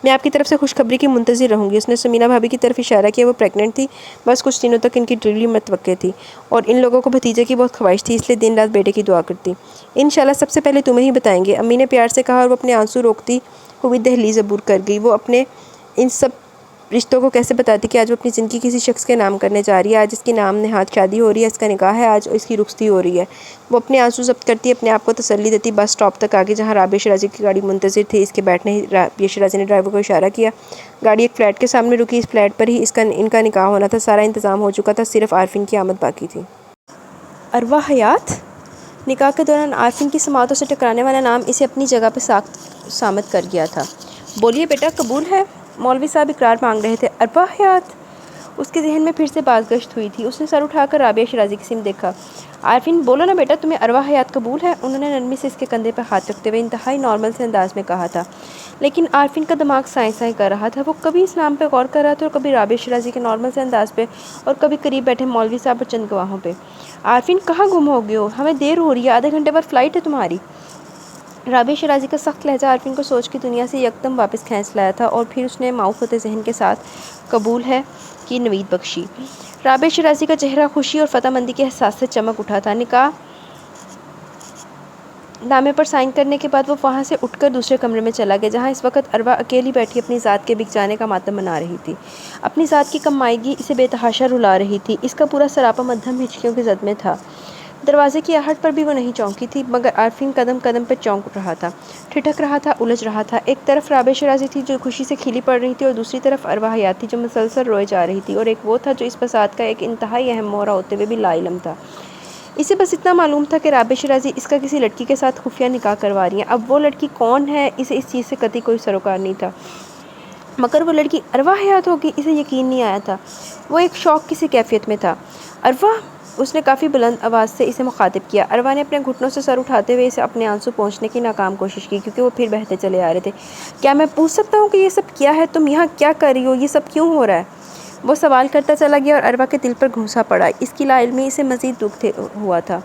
میں آپ کی طرف سے خوشخبری کی منتظر رہوں گی۔ اس نے سمینا بھابھی کی طرف اشارہ کیا، وہ پریگننٹ تھی، بس کچھ دنوں تک ان کی ڈلیوری متوقع تھی، اور ان لوگوں کو بھتیجے کی بہت خواہش تھی، اس لیے دن رات بیٹے کی دعا کرتی۔ انشاءاللہ سب سے پہلے تمہیں ہی بتائیں گے، امی نے پیار سے کہا، اور وہ اپنے آنسو روکتی ہوئی دہلیز عبور کر گئی۔ وہ اپنے ان سب رشتوں کو کیسے بتاتی کہ آج وہ اپنی زندگی کسی شخص کے نام کرنے جا رہی ہے، آج اس کی نام نہاد شادی ہو رہی ہے، اس کا نکاح ہے، آج اس کی رخصتی ہو رہی ہے۔ وہ اپنے آنسو ضبط کرتی اپنے آپ کو تسلی دیتی بس اسٹاپ تک آگے، جہاں رابعہ شیرازی کی گاڑی منتظر تھی۔ اس کے بیٹھنے ہی رابعہ شیرازی نے ڈرائیور کو اشارہ کیا۔ گاڑی ایک فلیٹ کے سامنے رکی، اس فلیٹ پر ہی ان کا نکاح ہونا تھا، سارا انتظام ہو چکا تھا، صرف عارفین کی آمد باقی تھی۔ عروا حیات؟ نکاح کے دوران عارفین کی سماعتوں سے ٹکرانے والا نام اسے اپنی جگہ پہ سامت کر گیا تھا۔ بولیے بیٹا، قبول ہے؟ مولوی صاحب اقرار مانگ رہے تھے۔ عروا حیات؟ اس کے ذہن میں پھر سے بازگشت ہوئی تھی۔ اس نے سر اٹھا کر رابعہ شیرازی کی سمت دیکھا۔ عارفین بولو نا بیٹا، تمہیں ارواح حیات قبول ہے؟ انہوں نے نرمی سے اس کے کندھے پر ہاتھ رکھتے ہوئے انتہائی نارمل سے انداز میں کہا تھا، لیکن عارفین کا دماغ سائیں سائیں کر رہا تھا۔ وہ کبھی اس نام پہ غور کر رہا تھا اور کبھی رابعہ شیرازی کے نارمل سے انداز پہ، اور کبھی قریب بیٹھے مولوی صاحب اور چند گواہوں پہ۔ عارفین کہاں گم ہو گئے ہو؟ ہمیں دیر ہو رہی ہے، آدھے گھنٹے بعد فلائٹ ہے تمہاری۔ رابعہ شیرازی کا سخت لہجہ عارفین کو سوچ کی دنیا سے یکدم واپس کھینچ لایا تھا، اور پھر اس نے معاف ہوتے ذہن کے ساتھ قبول ہے کی نوید بخشی۔ رابعہ شیرازی کا چہرہ خوشی اور فتح مندی کے احساس سے چمک اٹھا تھا۔ نکاح نامے پر سائن کرنے کے بعد وہ وہاں سے اٹھ کر دوسرے کمرے میں چلا گیا، جہاں اس وقت اروا اکیلی بیٹھی اپنی ذات کے بک جانے کا ماتم منا رہی تھی۔ اپنی ذات کی کم مائیگی اسے بے تحاشا رلا رہی تھی۔ اس کا پورا سراپا مدھم ہچکیوں کی زد میں تھا۔ دروازے کی آہٹ پر بھی وہ نہیں چونکی تھی، مگر عارفین قدم قدم پہ چونک رہا تھا، ٹھٹک رہا تھا، الجھ رہا تھا۔ ایک طرف رابعہ شیرازی تھی جو خوشی سے کھیلی پڑ رہی تھی، اور دوسری طرف ارواح حیات تھی جو مسلسل روئے جا رہی تھی، اور ایک وہ تھا جو اس فساد کا ایک انتہائی اہم مورا ہوتے ہوئے بھی لا علم تھا۔ اسے بس اتنا معلوم تھا کہ رابعہ شیرازی اس کا کسی لڑکی کے ساتھ خفیہ نکاح کروا رہی ہیں۔ اب وہ لڑکی کون ہے، اسے اس چیز سے قطعی کوئی سروکار نہیں تھا، مگر وہ لڑکی ارواح حیات ہوگی، اسے یقین نہیں آیا تھا۔ وہ ایک شوق کی سی کیفیت میں تھا۔ ارواح، اس نے کافی بلند آواز سے اسے مخاطب کیا۔ ارواح نے اپنے گھٹنوں سے سر اٹھاتے ہوئے اسے اپنے آنسو پونچھنے کی ناکام کوشش کی، کیونکہ وہ پھر بہتے چلے آ رہے تھے۔ کیا میں پوچھ سکتا ہوں کہ یہ سب کیا ہے؟ تم یہاں کیا کر رہی ہو؟ یہ سب کیوں ہو رہا ہے؟ وہ سوال کرتا چلا گیا، اور ارواح کے دل پر گھونسا پڑا۔ اس کی لا علمی اسے مزید دکھ ہوا تھا۔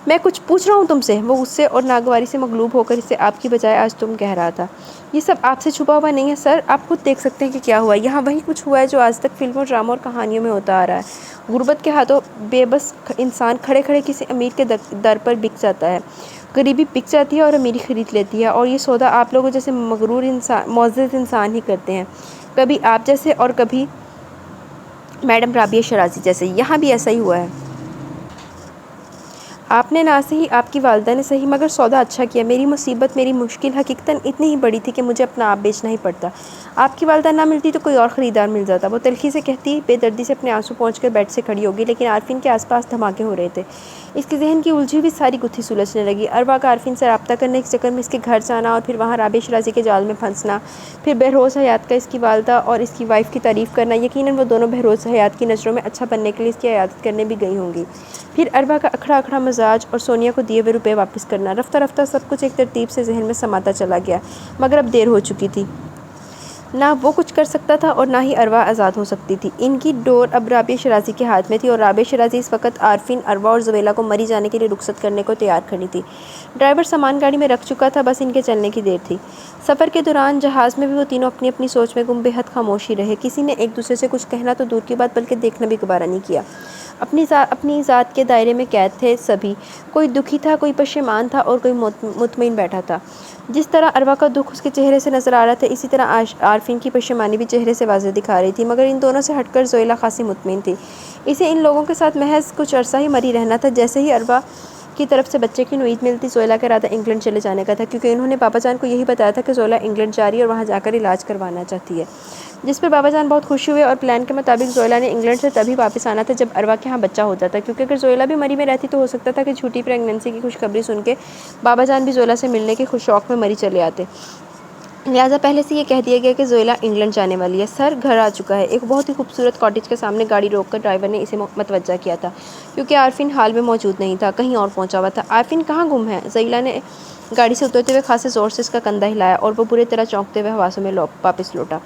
میں کچھ پوچھ رہا ہوں تم سے، وہ غصے اور ناگواری سے مغلوب ہو کر اسے آپ کی بجائے آج تم کہہ رہا تھا۔ یہ سب آپ سے چھپا ہوا نہیں ہے سر، آپ خود دیکھ سکتے ہیں کہ کیا ہوا ہے۔ یہاں وہی کچھ ہوا ہے جو آج تک فلموں، ڈراموں اور کہانیوں میں ہوتا آ رہا ہے۔ غربت کے ہاتھوں بے بس انسان کھڑے کھڑے کسی امیر کے در پر بک جاتا ہے، غریبی بک جاتی ہے اور امیری خرید لیتی ہے، اور یہ سودا آپ لوگوں جیسے مغرور معزز انسان ہی کرتے ہیں، کبھی آپ جیسے اور کبھی میڈم رابعہ شیرازی جیسے۔ یہاں بھی ایسا ہی ہوا ہے۔ آپ نے نہ صحیح، آپ کی والدہ نے صحیح، مگر سودا اچھا کیا۔ میری مصیبت، میری مشکل حقیقتاً اتنی ہی بڑی تھی کہ مجھے اپنا آپ بیچنا ہی پڑتا۔ آپ کی والدہ نہ ملتی تو کوئی اور خریدار مل جاتا، وہ تلخی سے کہتی، بے دردی سے اپنے آنسو پہنچ کر بیڈ سے کھڑی ہوگی۔ لیکن عارفین کے آس پاس دھماکے ہو رہے تھے۔ اس کے ذہن کی الجھی ہوئی ساری گتھی سلجھنے لگی۔ ارواح کا عارفین سے رابطہ کرنے کے چکر میں اس کے گھر جانا، اور پھر وہاں رابعہ شیرازی کے جال میں پھنسنا، پھر بہروز حیات کا اس کی والدہ اور اس کی وائف کی تعریف کرنا، یقیناً وہ دونوں بہروز حیات کی نظروں میں اچھا بننے کے لیے اس کی عیادت کرنے بھی گئی ہوں گی۔ پھر ارواح کا اکھڑا اکھڑا مزاج اور سونیا کو دیے ہوئے روپے واپس کرنا، رفتہ رفتہ سب کچھ ایک ترتیب سے ذہن میں سماتا چلا گیا، مگر اب دیر ہو چکی تھی۔ نہ وہ کچھ کر سکتا تھا اور نہ ہی ارواح آزاد ہو سکتی تھی۔ ان کی ڈور اب رابعہ شیرازی کے ہاتھ میں تھی، اور رابعہ شیرازی اس وقت عارفین، ارواح اور زویلہ کو مری جانے کے لیے رخصت کرنے کو تیار کھڑی تھی۔ ڈرائیور سامان گاڑی میں رکھ چکا تھا، بس ان کے چلنے کی دیر تھی۔ سفر کے دوران جہاز میں بھی وہ تینوں اپنی اپنی سوچ میں گم، بے حد خاموش ہی رہے۔ کسی نے ایک دوسرے سے کچھ کہنا تو دور کی بات، بلکہ دیکھنا بھی گوارا نہیں کیا۔ اپنی ذات کے دائرے میں قید تھے سبھی، کوئی دکھی تھا، کوئی پشیمان تھا، اور کوئی مطمئن بیٹھا تھا۔ جس طرح ارواح کا دکھ اس کے چہرے سے نظر آ رہا تھا، اسی طرح عارفین کی پشیمانی بھی چہرے سے واضح دکھا رہی تھی، مگر ان دونوں سے ہٹ کر زویلہ خاصی مطمئن تھی۔ اسے ان لوگوں کے ساتھ محض کچھ عرصہ ہی مری رہنا تھا۔ جیسے ہی ارواح کی طرف سے بچے کی نوید ملتی، زویلہ کا ارادہ انگلینڈ چلے جانے کا تھا، کیونکہ انہوں نے بابا جان کو یہی بتایا تھا کہ زویلہ انگلینڈ جا رہی ہے اور وہاں جا کر علاج کروانا چاہتی ہے، جس پہ بابا جان بہت خوش ہوئے، اور پلان کے مطابق زویلہ نے انگلینڈ سے تبھی واپس آنا تھا جب ارواح کے ہاں بچہ ہو جاتا، کیونکہ اگر زویلہ بھی مری میں رہتی تو ہو سکتا تھا کہ جھوٹی پریگننسی کی خوشخبری سن کے بابا جان بھی زویلہ سے ملنے کے شوق میں مری چلے آتے۔ لہٰذا پہلے سے یہ کہہ دیا گیا کہ زویلہ انگلینڈ جانے والی ہے۔ سر گھر آ چکا ہے۔ ایک بہت ہی خوبصورت کاٹیج کے سامنے گاڑی روک کر ڈرائیور نے اسے متوجہ کیا تھا، کیونکہ عارفین حال میں موجود نہیں تھا، کہیں اور پہنچا ہوا تھا۔ عارفین کہاں گم ہے؟ زویلہ نے گاڑی سے اترتے ہوئے خاصے زور سے اس کا کندھا ہلایا، اور وہ برے طرح چونکتے ہوئے حواسوں میں واپس لوٹا۔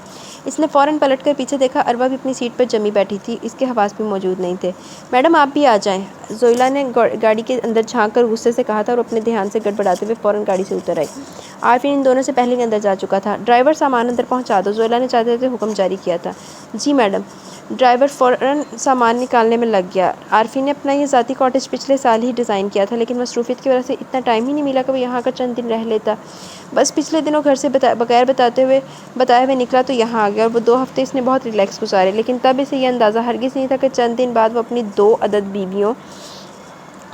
اس نے فوراً پلٹ کر پیچھے دیکھا، ارواح بھی اپنی سیٹ پر جمی بیٹھی تھی، اس کے حواس بھی موجود نہیں تھے۔ میڈم آپ بھی آ جائیں، زویلہ نے گاڑی کے اندر جھانک کر غصے سے کہا تھا، اور اپنے دھیان سے گڑبڑاتے ہوئے فوراً گاڑی سے اتر آئی۔ عارفین ان دونوں سے پہلے ہی اندر جا چکا تھا۔ ڈرائیور سامان اندر پہنچا دو، زویلہ نے چاہتے ہوئے حکم جاری کیا تھا۔ جی میڈم۔ ڈرائیور فوراً سامان نکالنے میں لگ گیا۔ عارفین نے اپنا یہ ذاتی کاٹیج پچھلے سال ہی ڈیزائن کیا تھا، لیکن مصروفیت کی وجہ سے اتنا ٹائم ہی نہیں ملا کہ وہ یہاں آ کر چند دن رہ لیتا۔ بس پچھلے دنوں گھر سے بغیر بتائے ہوئے نکلا تو یہاں آ گیا، اور وہ 2 ہفتے اس نے بہت ریلیکس گزارے، لیکن تب اسے یہ اندازہ ہرگز نہیں تھا کہ چند دن بعد وہ اپنی 2 عدد بیویوں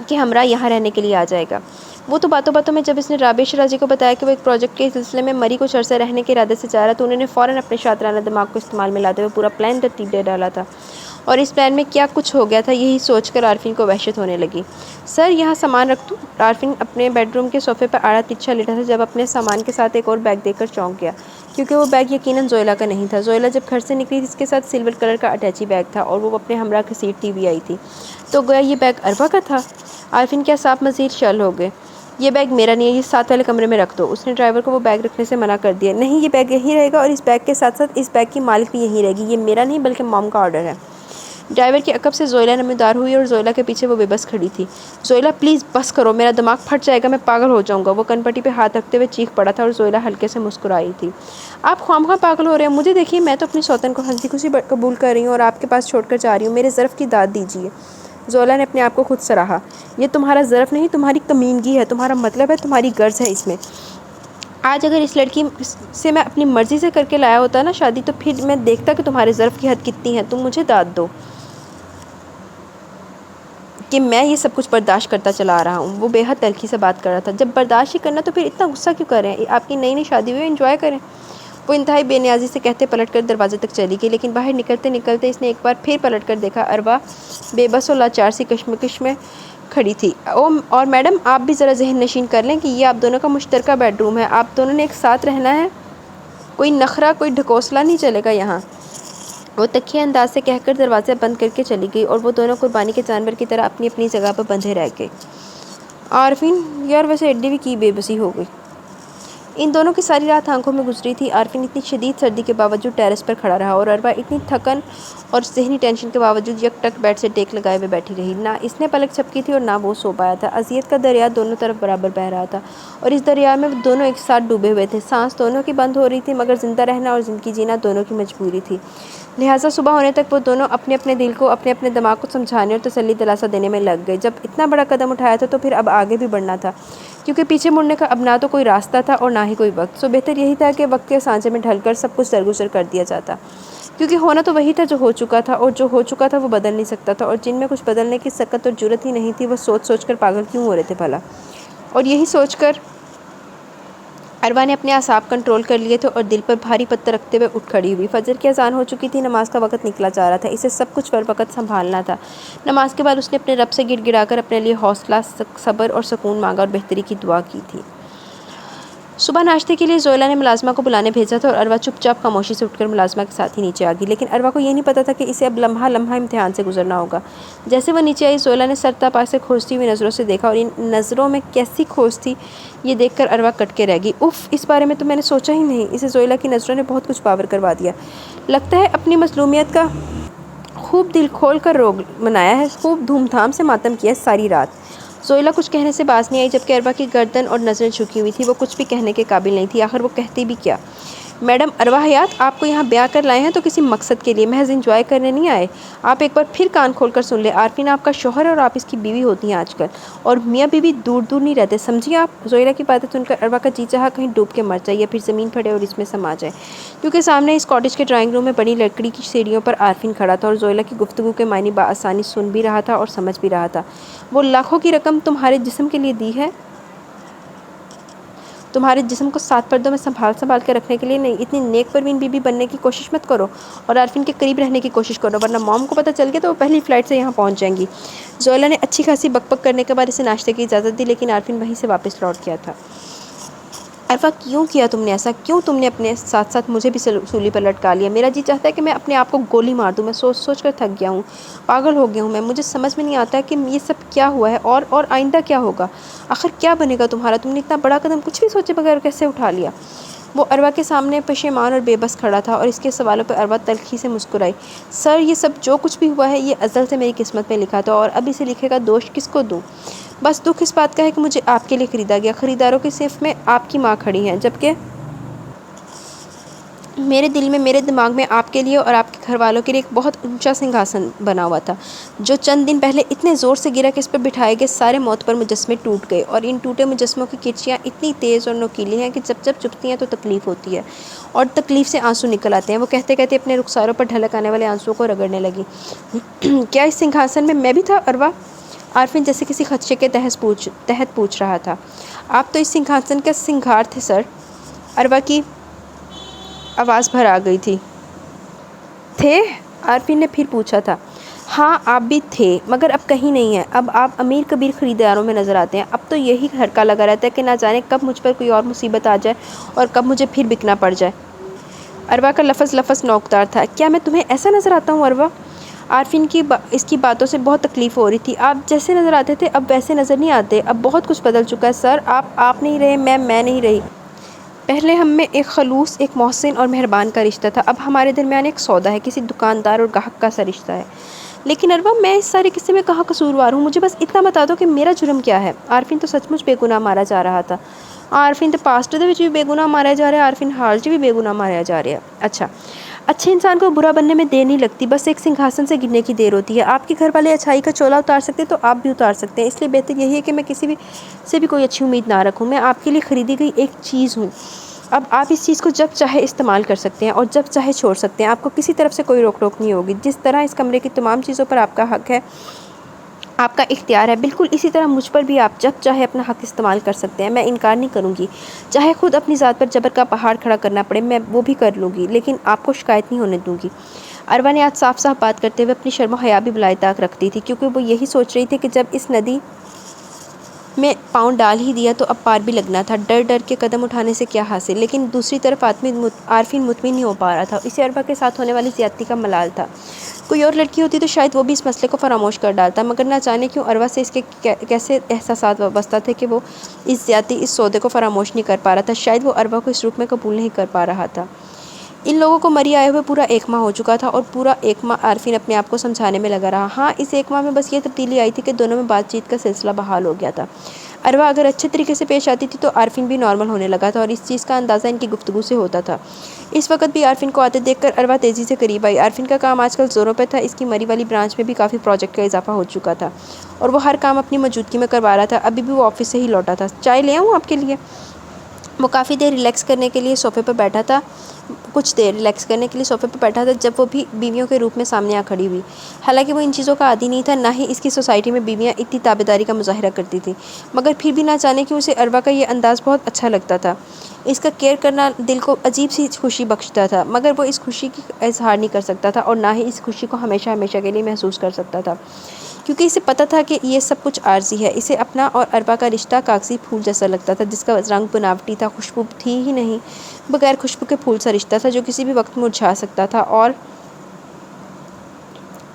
کے ہمراہ یہاں رہنے کے لیے آ جائے گا۔ وہ تو باتوں باتوں میں جب اس نے رابعہ شیرازی کو بتایا کہ وہ ایک پروجیکٹ کے سلسلے میں مری کچھ عرصہ رہنے کے ارادے سے جا رہا، تو انہوں نے فوراً اپنے شاطرانہ دماغ کو استعمال میں لاتے ہوئے پورا پلان ترتیب دے ڈالا تھا، اور اس پلان میں کیا کچھ ہو گیا تھا یہی سوچ کر عارفین کو وحشت ہونے لگی۔ سر یہاں سامان رکھ دوں؟ عارفین اپنے بیڈ روم کے صوفے پر آڑا ترچھا لیٹا تھا جب اپنے سامان کے ساتھ ایک اور بیگ دیکھ کر چونک گیا۔ کیونکہ وہ بیگ یقیناً زویلا کا نہیں تھا۔ زویلا جب گھر سے نکلی تھی اس کے ساتھ سلور کلر کا اٹیچی بیگ تھا اور وہ اپنے ہمراہ کی سیٹ ٹی وی آئی تھی، تو گویا یہ بیگ عربا کا تھا۔ عارفین کے اعصاب مزید شل ہو گئے۔ یہ بیگ میرا نہیں ہے، یہ ساتھ والے کمرے میں رکھ دو۔ اس نے ڈرائیور کو وہ بیگ رکھنے سے منع کر دیا۔ نہیں، یہ بیگ یہیں رہے گا اور اس بیگ کے ساتھ ساتھ اس بیگ کی مالک بھی یہیں رہے گی۔ یہ میرا نہیں بلکہ مام کا آرڈر ہے۔ ڈرائیور کی عقب سے زویلا نمودار ہوئی اور زویلا کے پیچھے وہ بے بس کھڑی تھی۔ زویلا پلیز بس کرو، میرا دماغ پھٹ جائے گا، میں پاگل ہو جاؤں گا۔ وہ کن پٹی پہ ہاتھ رکھتے ہوئے چیخ پڑا تھا اور زویلا ہلکے سے مسکرائی تھی۔ آپ خواہ پاگل ہو رہے ہیں، مجھے دیکھیے، میں تو اپنی سوتن کو ہنسی خوشی قبول کر رہی ہوں اور آپ کے پاس چھوڑ کر جا رہی ہوں، میرے ظرف کی داد دیجیے۔ زویلا نے اپنے آپ کو خود سراہا۔ یہ تمہارا ظرف نہیں، تمہاری کمینگی ہے، تمہارا مطلب ہے، تمہاری غرض ہے اس میں۔ آج اگر اس لڑکی سے میں اپنی مرضی سے کر کے لایا ہوتا نا شادی، تو پھر میں دیکھتا کہ تمہارے ظرف کی حد کتنی ہے۔ تم مجھے داد دو کہ میں یہ سب کچھ برداشت کرتا چلا آ رہا ہوں۔ وہ بے حد تلخی سے بات کر رہا تھا۔ جب برداشت ہی کرنا تو پھر اتنا غصہ کیوں کر رہے ہیں؟ آپ کی نئی نئی شادی ہوئی ہے، انجوائے کریں۔ وہ انتہائی بے نیازی سے کہتے پلٹ کر دروازے تک چلی گئی، لیکن باہر نکلتے نکلتے اس نے ایک بار پھر پلٹ کر دیکھا۔ عربا بے بس اور لاچار سی کشمکش میں کھڑی تھی۔ اور میڈم، آپ بھی ذرا ذہن نشین کر لیں کہ یہ آپ دونوں کا مشترکہ بیڈ روم ہے، آپ دونوں نے ایک ساتھ رہنا ہے، کوئی نخرہ کوئی ڈھکوسلا نہیں چلے گا یہاں۔ وہ تکیہ انداز سے کہہ کر دروازہ بند کر کے چلی گئی اور وہ دونوں قربانی کے جانور کی طرح اپنی اپنی جگہ پر بندھے رہ گئے۔ عارفین یار ویسے ایڈی بھی کی بے بسی ہو گئی۔ ان دونوں کی ساری رات آنکھوں میں گزری تھی۔ عارفین اتنی شدید سردی کے باوجود ٹیرس پر کھڑا رہا اور عربا اتنی تھکن اور ذہنی ٹینشن کے باوجود یک ٹک بیڈ سے ٹیک لگائے ہوئے بیٹھی رہی۔ نہ اس نے پلک جھپکی تھی اور نہ وہ سو پایا تھا۔ اذیت کا دریا دونوں طرف برابر بہہ رہا تھا اور اس دریا میں وہ دونوں ایک ساتھ ڈوبے ہوئے تھے۔ سانس دونوں کی بند ہو رہی تھی، مگر زندہ رہنا اور زندگی جینا دونوں کی مجبوری تھی۔ لہٰذا صبح ہونے تک وہ دونوں اپنے اپنے دل کو، اپنے اپنے دماغ کو سمجھانے اور تسلی دلاسا دینے میں لگ گئے۔ جب اتنا بڑا قدم اٹھایا تھا تو پھر اب آگے بھی بڑھنا تھا، کیونکہ پیچھے مڑنے کا اب نہ تو کوئی راستہ تھا اور نہ ہی کوئی وقت۔ سو بہتر یہی تھا کہ وقت کے سانچے میں ڈھل کر سب کچھ درگزر کر دیا جاتا، کیونکہ ہونا تو وہی تھا جو ہو چکا تھا، اور جو ہو چکا تھا وہ بدل نہیں سکتا تھا، اور جن میں کچھ بدلنے کی سکت اور جرأت ہی نہیں تھی وہ سوچ سوچ کر پاگل کیوں ہو رہے تھے بھلا۔ اور یہی سوچ کر عربا نے اپنے اعصاب کنٹرول کر لیے تھے اور دل پر بھاری پتھر رکھتے ہوئے اٹھ کھڑی ہوئی۔ فجر کی اذان ہو چکی تھی، نماز کا وقت نکلا جا رہا تھا، اسے سب کچھ بر وقت سنبھالنا تھا۔ نماز کے بعد اس نے اپنے رب سے گڑ گڑا کر اپنے لیے حوصلہ، صبر اور سکون مانگا اور بہتری کی دعا کی تھی۔ صبح ناشتے کے لیے زویلا نے ملازمہ کو بلانے بھیجا تھا اور عربا چپ چاپ خاموشی سے اٹھ کر ملازمہ کے ساتھ ہی نیچے آ گئی، لیکن عربا کو یہ نہیں پتا تھا کہ اسے اب لمحہ لمحہ امتحان سے گزرنا ہوگا۔ جیسے وہ نیچے آئی، زویلا نے سر تا پا سے کھوجتی ہوئی نظروں سے دیکھا اور ان نظروں میں کیسی کھوج تھی یہ دیکھ کر عربا کٹ کے رہ گئی۔ اف، اس بارے میں تو میں نے سوچا ہی نہیں۔ اسے زویلا کی نظروں نے بہت کچھ باور کروا دیا۔ لگتا ہے اپنی مظلومیت کا خوب دل کھول کر روگ منایا ہے، خوب دھوم دھام سے ماتم کیا ہے ساری رات۔ زویلا کچھ کہنے سے باز نہیں آئی، جبکہ عربا کی گردن اور نظریں جھکی ہوئی تھی۔ وہ کچھ بھی کہنے کے قابل نہیں تھی، آخر وہ کہتی بھی کیا؟ میڈم عربا حیات، آپ کو یہاں بیاہ کر لائے ہیں تو کسی مقصد کے لیے، محض انجوائے کرنے نہیں آئے۔ آپ ایک بار پھر کان کھول کر سن لیں، عارفین آپ کا شوہر ہے اور آپ اس کی بیوی ہوتی ہیں آج کل، اور میاں بیوی دور دور نہیں رہتے، سمجھی آپ؟ زویلا کی باتیں سن کر عربا کا جی چاہا کہیں ڈوب کے مر جائے یا پھر زمین پھٹے اور اس میں سما جائے، کیونکہ سامنے اس کاٹیج کے ڈرائنگ روم میں بنی لکڑی کی سیڑھیوں پر عارفین کھڑا تھا اور زویلا کی گفتگو کے معنی بآسانی سن بھی رہا تھا اور سمجھ بھی رہا تھا۔ وہ لاکھوں کی رقم تمہارے جسم کے لیے دی ہے، تمہارے جسم کو 7 پردوں میں سنبھال کے رکھنے کے لیے نہیں۔ اتنی نیک پروین بیوی بننے کی کوشش مت کرو اور عارفین کے قریب رہنے کی کوشش کرو، ورنہ موم کو پتہ چل گیا تو وہ پہلی فلائٹ سے یہاں پہنچ جائیں گی۔ زویلا نے اچھی خاصی بک بک کرنے کے بعد اسے ناشتے کی اجازت دی، لیکن عارفین وہیں سے واپس لوٹ گیا تھا۔ عربا، کیوں کیا تم نے ایسا؟ کیوں تم نے اپنے ساتھ ساتھ مجھے بھی سولی پر لٹکا لیا؟ میرا جی چاہتا ہے کہ میں اپنے آپ کو گولی مار دوں، میں سوچ سوچ کر تھک گیا ہوں، پاگل ہو گیا ہوں میں، مجھے سمجھ میں نہیں آتا کہ یہ سب کیا ہوا ہے اور آئندہ کیا ہوگا، آخر کیا بنے گا تمہارا؟ تم نے اتنا بڑا قدم کچھ بھی سوچے بغیر کیسے اٹھا لیا؟ وہ عربا کے سامنے پشیمان اور بے بس کھڑا تھا اور اس کے سوالوں پر عربا تلخی سے مسکرائی۔ سر، یہ سب جو کچھ بھی ہوا ہے یہ ازل سے میری قسمت میں لکھا تھا، اور اب اسے لکھے کا دوش کس کو دوں؟ بس دکھ اس بات کا ہے کہ مجھے آپ کے لیے خریدا گیا، خریداروں کی صف میں آپ کی ماں کھڑی ہیں، جبکہ میرے دل میں، میرے دماغ میں آپ کے لیے اور آپ کے گھر والوں کے لیے ایک بہت اونچا سنگھاسن بنا ہوا تھا، جو چند دن پہلے اتنے زور سے گرا کہ اس پر بٹھائے گئے سارے موت پر مجسمے ٹوٹ گئے، اور ان ٹوٹے مجسموں کی کرچیاں اتنی تیز اور نوکیلی ہیں کہ جب جب چبھتی ہیں تو تکلیف ہوتی ہے اور تکلیف سے آنسو نکل آتے ہیں۔ وہ کہتے کہتے اپنے رخساروں پر ڈھلک آنے والے آنسوؤں کو رگڑنے لگی۔ کیا اس سنگھاسن میں بھی تھا عربا؟ عارفین جیسے کسی خدشے کے تحت پوچھ رہا تھا۔ آپ تو اس سنگھاسن کا سنگھار تھے سر، عربا کی آواز بھر آ گئی تھی۔ تھے؟ عارفین نے پھر پوچھا تھا۔ ہاں، آپ بھی تھے، مگر اب کہیں نہیں ہیں، اب آپ امیر کبیر خریداروں میں نظر آتے ہیں۔ اب تو یہی ہرکا لگا رہتا ہے کہ نہ جانے کب مجھ پر کوئی اور مصیبت آ جائے اور کب مجھے پھر بکنا پڑ جائے۔ اروا کا لفظ لفظ نوکدار تھا۔ کیا میں تمہیں ایسا نظر آتا ہوں اروا؟ عارفین کی اس کی باتوں سے بہت تکلیف ہو رہی تھی۔ آپ جیسے نظر آتے تھے اب ویسے نظر نہیں آتے، اب بہت کچھ بدل چکا ہے سر۔ آپ نہیں رہے، میں نہیں رہی۔ پہلے ہم میں ایک خلوص، ایک محسن اور مہربان کا رشتہ تھا، اب ہمارے درمیان ایک سودا ہے، کسی دکاندار اور گاہک کا سا رشتہ ہے۔ لیکن اروا، میں اس سارے قصے میں کہاں قصوروار ہوں؟ مجھے بس اتنا بتا دو کہ میرا جرم کیا ہے؟ عارفین تو سچ مچ بے گناہ مارا جا رہا تھا۔ عارفین تو پاسٹ دے وچ بھی بے گناہ مارا جا رہا ہے، عارفین حال چ بھی بے گناہ مارا جا رہا ہے۔ اچھا، اچھے انسان کو برا بننے میں دیر نہیں لگتی، بس ایک سنگھاسن سے گرنے کی دیر ہوتی ہے۔ آپ کے گھر والے اچھائی کا چولا اتار سکتے تو آپ بھی اتار سکتے ہیں، اس لیے بہتر یہی ہے کہ میں کسی بھی سے بھی کوئی اچھی امید نہ رکھوں۔ میں آپ کے لیے خریدی گئی ایک چیز ہوں، اب آپ اس چیز کو جب چاہے استعمال کر سکتے ہیں اور جب چاہے چھوڑ سکتے ہیں، آپ کو کسی طرف سے کوئی روک ٹوک نہیں ہوگی۔ جس طرح اس کمرے کی تمام چیزوں پر آپ کا حق ہے، آپ کا اختیار ہے، بالکل اسی طرح مجھ پر بھی آپ جب چاہے اپنا حق استعمال کر سکتے ہیں۔ میں انکار نہیں کروں گی، چاہے خود اپنی ذات پر جبر کا پہاڑ کھڑا کرنا پڑے، میں وہ بھی کر لوں گی، لیکن آپ کو شکایت نہیں ہونے دوں گی۔ اروا نے آج صاف صاف بات کرتے ہوئے اپنی شرم و حیا بھی بالائے طاق رکھ دی تھی، کیونکہ وہ یہی سوچ رہی تھی کہ جب اس ندی میں پاؤں ڈال ہی دیا تو اب پار بھی لگنا تھا، ڈر ڈر کے قدم اٹھانے سے کیا حاصل۔ لیکن دوسری طرف عارفین مطمئن نہیں ہو پا رہا تھا، اسے اروا کے ساتھ ہونے والی زیادتی کا ملال تھا۔ کوئی اور لڑکی ہوتی تو شاید وہ بھی اس مسئلے کو فراموش کر ڈالتا، مگر نہ جانے کیوں اروا سے اس کے کیسے احساسات وابستہ تھے کہ وہ اس زیادتی، اس سودے کو فراموش نہیں کر پا رہا تھا۔ شاید وہ اروا کو اس روپ میں قبول نہیں کر پا رہا تھا۔ ان لوگوں کو مری آئے ہوئے پورا ایک ماہ ہو چکا تھا، اور پورا ایک ماہ عارفین اپنے آپ کو سمجھانے میں لگا رہا۔ ہاں، اس ایک ماہ میں بس یہ تبدیلی آئی تھی کہ دونوں میں بات چیت کا سلسلہ بحال ہو گیا تھا۔ اروا اگر اچھے طریقے سے پیش آتی تھی تو عارفین بھی نارمل ہونے لگا تھا، اور اس چیز کا اندازہ ان کی گفتگو سے ہوتا تھا۔ اس وقت بھی عارفین کو آتے دیکھ کر اروا تیزی سے قریب آئی۔ عارفین کا کام آج کل زوروں پہ تھا، اس کی مری والی برانچ میں بھی کافی پروجیکٹ کا اضافہ ہو چکا تھا، اور وہ ہر کام اپنی موجودگی میں کروا رہا تھا۔ ابھی بھی وہ آفس سے ہی لوٹا تھا۔ چائے لے آؤں آپ کے لیے؟ وہ کافی دیر ریلیکس کرنے کے لیے صوفے پہ بیٹھا تھا جب وہ بھی بیویوں کے روپ میں سامنے آ کھڑی ہوئی۔ حالانکہ وہ ان چیزوں کا عادی نہیں تھا، نہ ہی اس کی سوسائٹی میں بیویاں اتنی تابعداری کا مظاہرہ کرتی تھیں، مگر پھر بھی نہ جانے کہ اسے اروا کا یہ انداز بہت اچھا لگتا تھا۔ اس کا کیئر کرنا دل کو عجیب سی خوشی بخشتا تھا، مگر وہ اس خوشی کی اظہار نہیں کر سکتا تھا، اور نہ ہی اس خوشی کو ہمیشہ ہمیشہ کے لیے محسوس کر سکتا تھا، کیونکہ اسے پتہ تھا کہ یہ سب کچھ عارضی ہے۔ اسے اپنا اور اروا کا رشتہ کاغذی پھول جیسا لگتا تھا، جس کا رنگ بناوٹی تھا، خوشبو تھی ہی نہیں، بغیر خوشبو کے پھول سا رشتہ تھا جو کسی بھی وقت مرجھا سکتا تھا، اور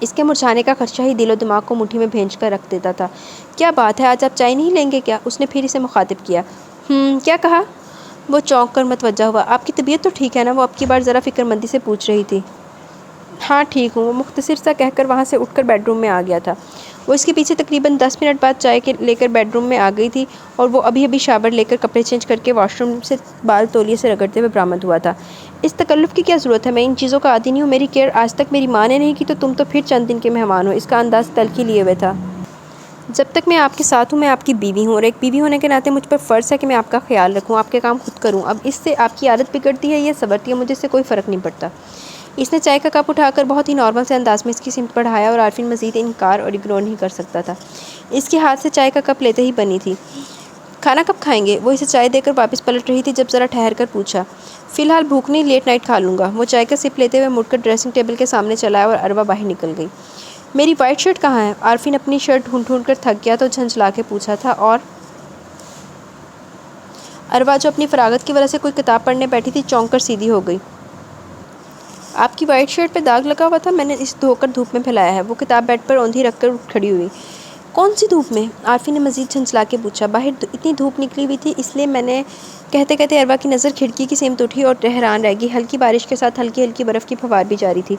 اس کے مرجھانے کا خدشہ ہی دل و دماغ کو مٹھی میں بھینچ کر رکھ دیتا تھا۔ کیا بات ہے، آج آپ چائے نہیں لیں گے کیا؟ اس نے پھر اسے مخاطب کیا۔ کیا کہا؟ وہ چونک کر متوجہ ہوا۔ آپ کی طبیعت تو ٹھیک ہے نا؟ وہ اب کی بار ذرا فکر مندی سے پوچھ رہی تھی۔ ہاں ٹھیک ہوں، وہ مختصر سا کہہ کر وہاں سے اٹھ کر بیڈ روم میں آ گیا تھا۔ وہ اس کے پیچھے تقریباً 10 منٹ بعد چائے لے کر بیڈ روم میں آ گئی تھی، اور وہ ابھی ابھی شاور لے کر کپڑے چینج کر کے واش روم سے بال تولیے سے رگڑتے ہوئے برآمد ہوا تھا۔ اس تکلف کی کیا ضرورت ہے؟ میں ان چیزوں کا عادی نہیں ہوں، میری کیئر آج تک میری ماں نے نہیں کی، تو تم تو پھر چند دن کے مہمان ہو۔ اس کا انداز تلخی لیے ہوئے تھا۔ جب تک میں آپ کے ساتھ ہوں میں آپ کی بیوی ہوں، اور ایک بیوی ہونے کے ناطے مجھ پر فرض ہے کہ میں آپ کا خیال رکھوں، آپ کے کام خود کروں۔ اب اس سے آپ کی عادت بگڑتی ہے یا سنورتی ہے، مجھے اس سے کوئی فرق نہیں پڑتا۔ اس نے چائے کا کپ اٹھا کر بہت ہی نارمل سے انداز میں اس کی سمت بڑھایا، اور عارفین مزید انکار اور اگنور نہیں کر سکتا تھا۔ اس کے ہاتھ سے چائے کا کپ لیتے ہی بنی تھی۔ کھانا کب کھائیں گے؟ وہ اسے چائے دے کر واپس پلٹ رہی تھی جب ذرا ٹھہر کر پوچھا۔ فی الحال بھوک نہیں، لیٹ نائٹ کھا لوں گا۔ وہ چائے کا سپ لیتے ہوئے مڑ کر ڈریسنگ ٹیبل کے سامنے چلا آیا، اور اروا باہر نکل گئی۔ میری وائٹ شرٹ کہاں ہے؟ عارفین اپنی شرٹ ڈھونڈ ڈھونڈ کر تھک گیا تو جھنجھلا کے پوچھا تھا، اور اروا جو اپنی فراغت کی وجہ سے کوئی کتاب پڑھنے بیٹھی تھی چونک کر سیدھی ہو گئی۔ آپ کی وائٹ شرٹ پہ داغ لگا ہوا تھا، میں نے اسے دھو کر دھوپ میں پھیلایا ہے۔ وہ کتاب بیڈ پر اوندھی رکھ کر اٹھ کھڑی ہوئی۔ کون سی دھوپ میں؟ عارفین نے مزید جھنجھلا کے پوچھا۔ باہر اتنی دھوپ نکلی ہوئی تھی، اس لیے میں نے کہتے کہتے اروا کی نظر کھڑکی کی سمت اٹھی اور حیران رہ گئی۔ ہلکی بارش کے ساتھ ہلکی ہلکی برف کی پھوار بھی جاری تھی،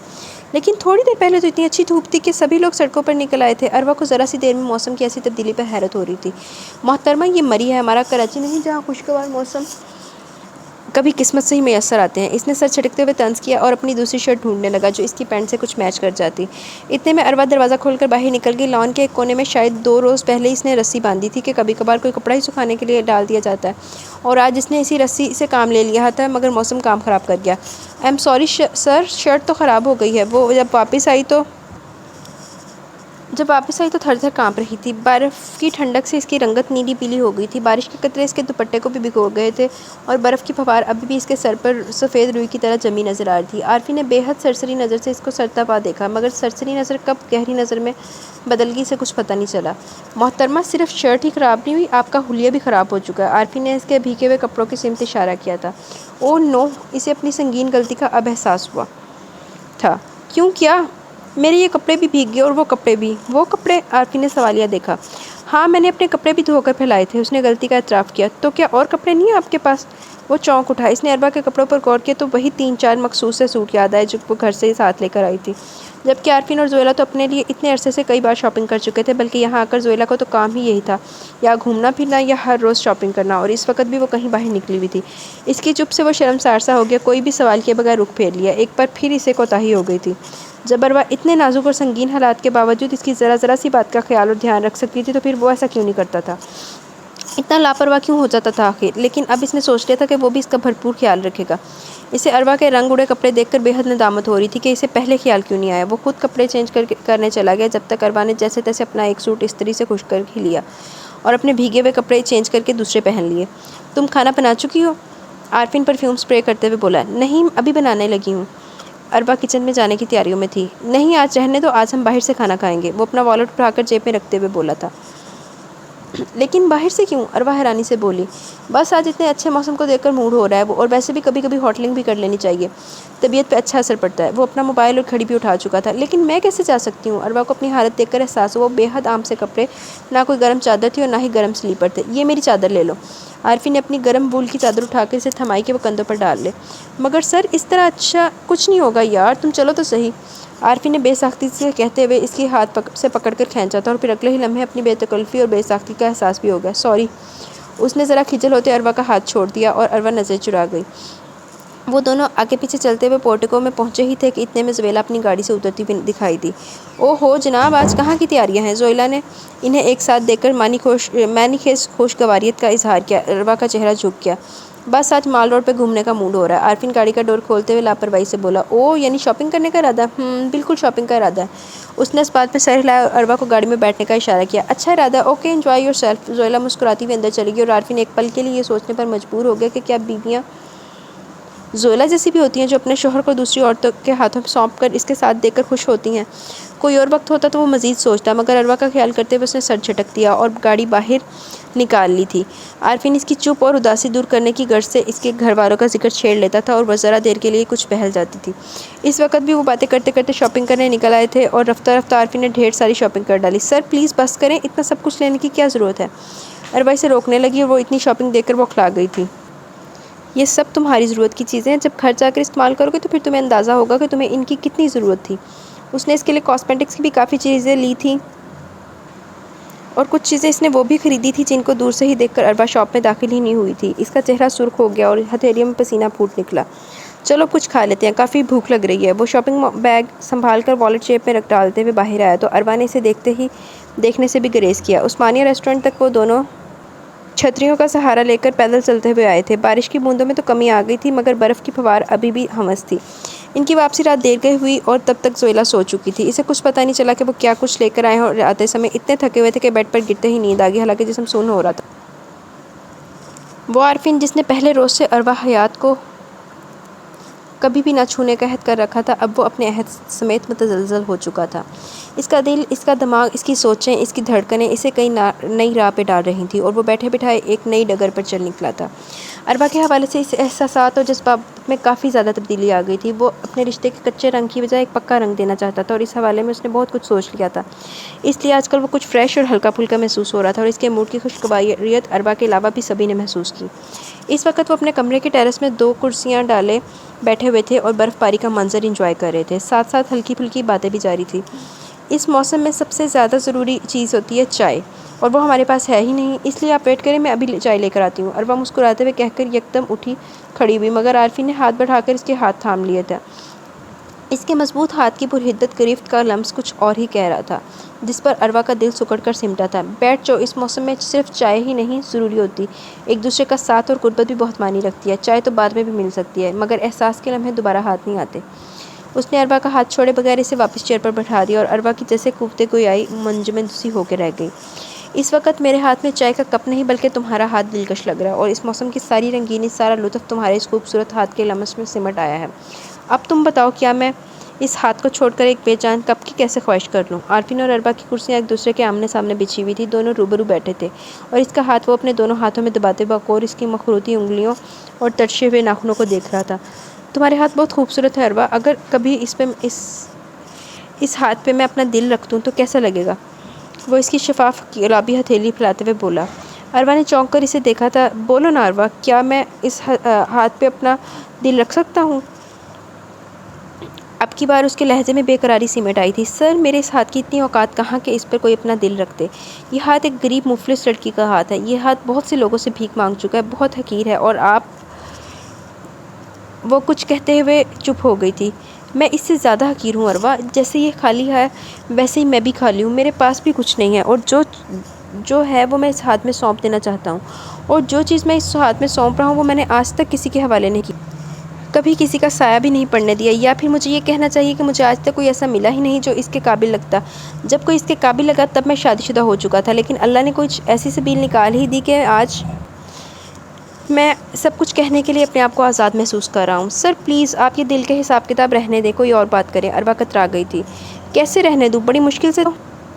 لیکن تھوڑی دیر پہلے تو اتنی اچھی دھوپ تھی کہ سبھی لوگ سڑکوں پر نکل آئے تھے۔ اروا کو ذرا سی دیر میں موسم کی ایسی تبدیلی پر حیرت ہو رہی تھی۔ محترمہ، یہ مری ہے، ہمارا کراچی نہیں جہاں خوشگوار موسم کبھی قسمت سے ہی میسر آتے ہیں۔ اس نے سر چھٹکتے ہوئے طنز کیا اور اپنی دوسری شرٹ ڈھونڈنے لگا جو اس کی پینٹ سے کچھ میچ کر جاتی۔ اتنے میں اروا دروازہ کھول کر باہر نکل گئی۔ لان کے ایک کونے میں شاید 2 روز پہلے اس نے رسی باندھی تھی کہ کبھی کبھار کوئی کپڑا ہی سکھانے کے لیے ڈال دیا جاتا ہے، اور آج اس نے اسی رسی سے کام لے لیا تھا، مگر موسم کام خراب کر گیا۔ I am sorry sir, shirt تو خراب ہو گئی ہے۔ وہ جب واپس آئی تو جب واپس آئی تو تھر تھر کانپ رہی تھی۔ برف کی ٹھنڈک سے اس کی رنگت نیلی پیلی ہو گئی تھی۔ بارش کے قطرے اس کے دوپٹے کو بھی بھگو گئے تھے اور برف کی پھوار ابھی بھی اس کے سر پر سفید روئی کی طرح جمی نظر آ رہی تھی۔ عارفین نے بے حد سرسری نظر سے اس کو سرتا پا دیکھا، مگر سرسری نظر کب گہری نظر میں بدل گئی اسے کچھ پتہ نہیں چلا۔ محترمہ، صرف شرٹ ہی خراب نہیں ہوئی، آپ کا حلیہ بھی خراب ہو چکا ہے۔ عارفین نے اس کے بھیگے ہوئے کپڑوں کی سمت اشارہ کیا تھا۔ اوہ نو! اسے اپنی سنگین غلطی کا اب احساس ہوا تھا۔ کیوں؟ کیا؟ میرے یہ کپڑے بھی بھیگ گئے اور وہ کپڑے بھی۔ وہ کپڑے؟ عارفین نے سوالیہ دیکھا۔ ہاں، میں نے اپنے کپڑے بھی دھو کر پھیلائے تھے۔ اس نے غلطی کا اعتراف کیا۔ تو کیا اور کپڑے نہیں ہیں آپ کے پاس؟ وہ چونک اٹھا۔ اس نے اربا کے کپڑوں پر غور کیا تو وہی 3-4 مخصوص سے سوٹ یاد آئے جو وہ گھر سے ساتھ لے کر آئی تھی، جبکہ عارفین اور زویلہ تو اپنے لیے اتنے عرصے سے کئی بار شاپنگ کر چکے تھے، بلکہ یہاں آ کر زویلہ کو تو کام ہی یہی تھا، یا گھومنا پھرنا یا ہر روز شاپنگ کرنا، اور اس وقت بھی وہ کہیں باہر نکلی ہوئی تھی۔ اس کی چپ سے وہ شرمسار سا ہو گیا، کوئی بھی سوال کیے بغیر رخ پھیر لیا۔ ایک بار پھر اسے کوتاہی ہو گئی تھی۔ جب اروا اتنے نازک اور سنگین حالات کے باوجود اس کی ذرا ذرا سی بات کا خیال اور دھیان رکھ سکتی تھی تو پھر وہ ایسا کیوں نہیں کرتا تھا؟ اتنا لاپرواہ کیوں ہو جاتا تھا آخر؟ لیکن اب اس نے سوچ لیا تھا کہ وہ بھی اس کا بھرپور خیال رکھے گا۔ اسے اروا کے رنگ اڑے کپڑے دیکھ کر بے حد ندامت ہو رہی تھی کہ اسے پہلے خیال کیوں نہیں آیا۔ وہ خود کپڑے چینج کرنے چلا گیا، جب تک اروا نے جیسے تیسے اپنا ایک سوٹ استری سے خشک کر ہی لیا اور اپنے بھیگے ہوئے کپڑے چینج کر کے دوسرے پہن لیے۔ تم کھانا بنا چکی ہو؟ عارفین پرفیوم اسپرے کرتے ہوئے بولا۔ نہیں، ابھی بنانے لگی ہوں۔ اروا کچن میں جانے کی تیاریوں میں تھی۔ نہیں، آج رہنے دو، آج ہم باہر سے کھانا کھائیں گے، وہ اپنا والیٹ اٹھا کر جیب میں رکھتے ہوئے بولا تھا۔ لیکن باہر سے کیوں؟ اروا حیرانی سے بولی۔ بس آج اتنے اچھے موسم کو دیکھ کر موڈ ہو رہا ہے، اور ویسے بھی کبھی کبھی ہوٹلنگ بھی کر لینی چاہیے، طبیعت پہ اچھا اثر پڑتا ہے۔ وہ اپنا موبائل اور گھڑی بھی اٹھا چکا تھا۔ لیکن میں کیسے جا سکتی ہوں؟ اروا کو اپنی حالت دیکھ کر احساس ہوا وہ بے حد عام سے کپڑے، نہ کوئی گرم چادر تھی اور نہ ہی گرم سلیپر تھے۔ یہ میری چادر لے لو۔ عارفین نے اپنی گرم وول کی چادر اٹھا کر اسے تھمائی کہ وہ کندھوں پر ڈال لے۔ مگر سر، اس طرح اچھا کچھ نہیں ہوگا یار، تم چلو تو صحیح۔ عارفین نے بے ساختی سے کہتے ہوئے اس کے ہاتھ سے پکڑ کر کھینچا تھا، اور پھر اگلے ہی لمحے اپنی بے تکلفی اور بے ساختی کا احساس بھی ہو گیا۔ سوری۔ اس نے ذرا کھجل ہوتے اروا کا ہاتھ چھوڑ دیا اور اروا نظر چرا گئی۔ وہ دونوں آگے پیچھے چلتے ہوئے پورٹیکو میں پہنچے ہی تھے کہ اتنے میں زویلہ اپنی گاڑی سے اترتی ہوئی دکھائی دی۔ اوہ ہو جناب، آج کہاں کی تیاریاں ہیں؟ زویلہ نے انہیں ایک ساتھ دیکھ کر معنی خیز خوشگواریت کا اظہار کیا۔ اروا کا چہرہ جھک گیا۔ بس آج مال روڈ پہ گھومنے کا موڈ ہو رہا ہے۔ عارفین گاڑی کا ڈور کھولتے ہوئے لاپرواہی سے بولا۔ اوہ، یعنی شاپنگ کرنے کا ارادہ؟ بالکل شاپنگ کا ارادہ ہے۔ اس نے اس بات پہ سر ہلایا اور اروا کو گاڑی میں بیٹھنے کا اشارہ کیا۔ اچھا ارادہ ہے، اوکے، انجوائے یور سیلف۔ زویلہ مسکراتی ہوئی اندر چلی گئی اور عارفین ایک پل کے لیے یہ سوچنے پر مجبور ہو گیا کہ کیا بیویاں زویلہ جیسی بھی ہوتی ہیں، جو اپنے شوہر کو دوسری عورتوں کے ہاتھوں سونپ کر اس کے ساتھ دیکھ کر خوش ہوتی ہیں؟ کوئی اور وقت ہوتا تو وہ مزید سوچتا، مگر اروا کا خیال کرتے ہوئے اس نے سر جھٹک دیا اور گاڑی باہر نکال لی تھی۔ عارفین اس کی چپ اور اداسی دور کرنے کی غرض سے اس کے گھر والوں کا ذکر چھیڑ لیتا تھا اور وہ ذرا دیر کے لیے کچھ بہل جاتی تھی۔ اس وقت بھی وہ باتیں کرتے کرتے شاپنگ کرنے نکل آئے تھے، اور رفتہ رفتہ عارفین نے ڈھیر ساری شاپنگ کر ڈالی۔ سر پلیز بس کریں، اتنا سب کچھ لینے کی کیا ضرورت ہے؟ اروا اسے روکنے لگی اور وہ اتنی شاپنگ دیکھ کر بوکھلا گئی تھی۔ یہ سب تمہاری ضرورت کی چیزیں ہیں، جب گھر جا کر استعمال کرو گے تو پھر تمہیں اندازہ ہوگا کہ تمہیں ان کی کتنی ضرورت تھی۔ اس نے اس کے لیے کاسمیٹکس کی بھی کافی چیزیں لی تھیں، اور کچھ چیزیں اس نے وہ بھی خریدی تھی جن کو دور سے ہی دیکھ کر اروا شاپ میں داخل ہی نہیں ہوئی تھی۔ اس کا چہرہ سرخ ہو گیا اور ہتھیلیوں میں پسینہ پھوٹ نکلا۔ چلو کچھ کھا لیتے ہیں، کافی بھوک لگ رہی ہے۔ وہ شاپنگ بیگ سنبھال کر والیٹ جیب میں رکھ ڈالتے ہوئے باہر آیا تو اروا نے اسے دیکھنے سے بھی گریز کیا۔ عثمانیہ ریسٹورنٹ تک وہ دونوں چھتریوں کا سہارا لے کر پیدل چلتے ہوئے آئے تھے۔ بارش کی بوندوں میں تو کمی آ گئی تھی، مگر برف کی پھوار ابھی بھی ہمس تھی۔ ان کی واپسی رات دیر گئے ہوئی اور تب تک زویلہ سو چکی تھی۔ اسے کچھ پتہ نہیں چلا کہ وہ کیا کچھ لے کر آئے اور آتے سمے اتنے تھکے ہوئے تھے کہ بیڈ پر گرتے ہی نیند آ گئی، حالانکہ جسم سون ہو رہا تھا۔ وہ عارفین جس نے پہلے روز سے اروا حیات کو کبھی بھی نہ چھونے کا عہد کر رکھا تھا، اب وہ اپنے عہد سمیت متزلزل ہو چکا تھا۔ اس کا دل، اس کا دماغ، اس کی سوچیں، اس کی دھڑکنیں اسے کئی نئی راہ پہ ڈال رہی تھیں، اور وہ بیٹھے بٹھائے ایک نئی ڈگر پر چل نکلا تھا۔ اروا کے حوالے سے اس احساسات اور جذبات میں کافی زیادہ تبدیلی آ گئی تھی۔ وہ اپنے رشتے کے کچے رنگ کی بجائے ایک پکا رنگ دینا چاہتا تھا، اور اس حوالے میں اس نے بہت کچھ سوچ لیا تھا۔ اس لیے آج کل وہ کچھ فریش اور ہلکا پھلکا محسوس ہو رہا تھا، اور اس کے موڈ کی خوشگواریت اروا کے علاوہ بھی سبھی نے محسوس کی۔ اس وقت وہ اپنے کمرے کے ٹیرس میں 2 کرسیاں ڈالے بیٹھے ہوئے تھے اور برف باری کا منظر انجوائے کر رہے تھے، ساتھ ساتھ ہلکی پھلکی باتیں بھی جاری تھیں۔ اس موسم میں سب سے زیادہ ضروری چیز ہوتی ہے چائے، اور وہ ہمارے پاس ہے ہی نہیں، اس لیے آپ ویٹ کریں، میں ابھی چائے لے کر آتی ہوں۔ اروا مسکراتے ہوئے کہہ کر یکدم اٹھی کھڑی ہوئی، مگر عارفین نے ہاتھ بڑھا کر اس کے ہاتھ تھام لیے تھے۔ اس کے مضبوط ہاتھ کی پرحدت گرفت کا لمس کچھ اور ہی کہہ رہا تھا، جس پر اروا کا دل سکڑ کر سمٹا تھا۔ بیٹھ جاؤ، اس موسم میں صرف چائے ہی نہیں ضروری ہوتی، ایک دوسرے کا ساتھ اور قربت بھی بہت معنی رکھتی ہے۔ چائے تو بعد میں بھی مل سکتی ہے، مگر احساس کے لمحے دوبارہ ہاتھ نہیں آتے۔ اس نے اروا کا ہاتھ چھوڑے بغیر اسے واپس چیئر پر بٹھا دیا اور اروا کی جیسے کوفتے کوئی آئی منجمد سی ہو کے رہ گئی۔ اس وقت میرے ہاتھ میں چائے کا کپ نہیں بلکہ تمہارا ہاتھ دلکش لگ رہا ہے، اور اس موسم کی ساری رنگینی، سارا لطف تمہارے اس خوبصورت ہاتھ کے لمس میں سمٹ آیا ہے۔ اب تم بتاؤ، کیا میں اس ہاتھ کو چھوڑ کر ایک بے جان کپ کی کیسے خواہش کر لوں؟ عارفین اور اروا کی کرسیاں ایک دوسرے کے آمنے سامنے بچھی ہوئی تھی، دونوں روبرو بیٹھے تھے، اور اس کا ہاتھ وہ اپنے دونوں ہاتھوں میں دباتے بغور اس کی مخروطی انگلیوں اور ترچے ہوئے ناخنوں کو دیکھ رہا تھا۔ تمہارے ہاتھ بہت خوبصورت ہے اروا، اگر کبھی اس ہاتھ پہ میں اپنا دل رکھ دوں تو کیسا لگے گا؟ وہ اس کی شفاف گلابی ہتھیلی پھیلاتے ہوئے بولا۔ اروا نے چونک کر اسے دیکھا تھا۔ بولو نا اروا، کیا میں اس ہاتھ پہ اپنا دل رکھ سکتا ہوں؟ اب کی بار اس کے لہجے میں بے قراری سمٹ آئی تھی۔ سر، میرے اس ہاتھ کی اتنی اوقات کہاں کہ اس پر کوئی اپنا دل رکھ دے۔ یہ ہاتھ ایک غریب مفلس لڑکی کا ہاتھ ہے، یہ ہاتھ بہت سے لوگوں سے بھیک مانگ چکا ہے، بہت حقیر ہے، اور آپ… وہ کچھ کہتے ہوئے چپ ہو گئی تھی۔ میں اس سے زیادہ حقیر ہوں اروا، جیسے یہ خالی ہے ویسے ہی میں بھی خالی ہوں، میرے پاس بھی کچھ نہیں ہے، اور جو ہے وہ میں اس ہاتھ میں سونپ دینا چاہتا ہوں، اور جو چیز میں اس ہاتھ میں سونپ رہا ہوں وہ میں نے آج تک کسی کے حوالے نہیں کی، کبھی کسی کا سایہ بھی نہیں پڑنے دیا، یا پھر مجھے یہ کہنا چاہیے کہ مجھے آج تک کوئی ایسا ملا ہی نہیں جو اس کے قابل لگتا۔ جب کوئی اس کے قابل لگا تب میں شادی شدہ ہو چکا تھا، لیکن اللہ نے کچھ ایسی سبیل نکال ہی دی کہ آج میں سب کچھ کہنے کے لیے اپنے آپ کو آزاد محسوس کر رہا ہوں۔ سر پلیز، آپ یہ دل کے حساب کتاب رہنے دیں، کوئی اور بات کریں۔ اروا کترا گئی تھی۔ کیسے رہنے دوں؟ بڑی مشکل سے تو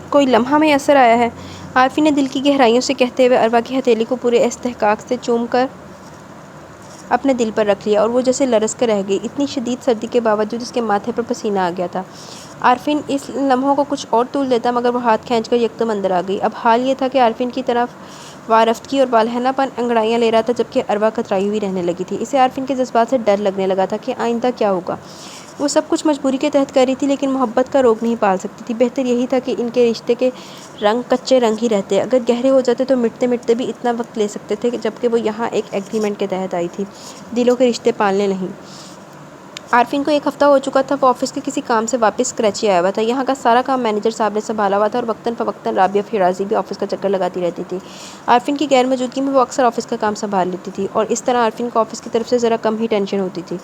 کوئی لمحہ میں اثر آیا ہے۔ عارفین نے دل کی گہرائیوں سے کہتے ہوئے اروا کی ہتھیلی کو پورے استحقاق سے چوم کر اپنے دل پر رکھ لیا، اور وہ جیسے لرز کر رہ گئی۔ اتنی شدید سردی کے باوجود اس کے ماتھے پر پسینہ آ گیا تھا۔ عارفین اس لمحوں کو کچھ اور طول دیتا مگر وہ ہاتھ کھینچ کر یکدم اندر آ گئی۔ اب حال یہ تھا کہ عارفین کی طرف وارفتگی اور والہنہ پن انگڑائیاں لے رہا تھا، جبکہ اروا کترائی ہوئی رہنے لگی تھی۔ اسے عارفین کے جذبات سے ڈر لگنے لگا تھا کہ آئندہ کیا ہوگا۔ وہ سب کچھ مجبوری کے تحت کر رہی تھی، لیکن محبت کا روگ نہیں پال سکتی تھی۔ بہتر یہی تھا کہ ان کے رشتے کے رنگ کچے رنگ ہی رہتے، اگر گہرے ہو جاتے تو مٹتے مٹتے بھی اتنا وقت لے سکتے تھے، جبکہ وہ یہاں ایک ایگریمنٹ کے تحت آئی تھی، دلوں کے رشتے پالنے نہیں۔ عارفین کو ایک ہفتہ ہو چکا تھا، وہ آفس کے کسی کام سے واپس کراچی آیا ہوا تھا۔ یہاں کا سارا کام مینیجر صاحب نے سنبھالا ہوا تھا، اور وقتاً فوقتاً رابعہ فیاضی بھی آفس کا چکر لگاتی رہتی تھی۔ عارفین کی غیر موجودگی میں وہ اکثر آفس کا کام سنبھال لیتی تھی، اور اس طرح عارفین کو آفس کی طرف سے ذرا کم ہی ٹینشن ہوتی تھی۔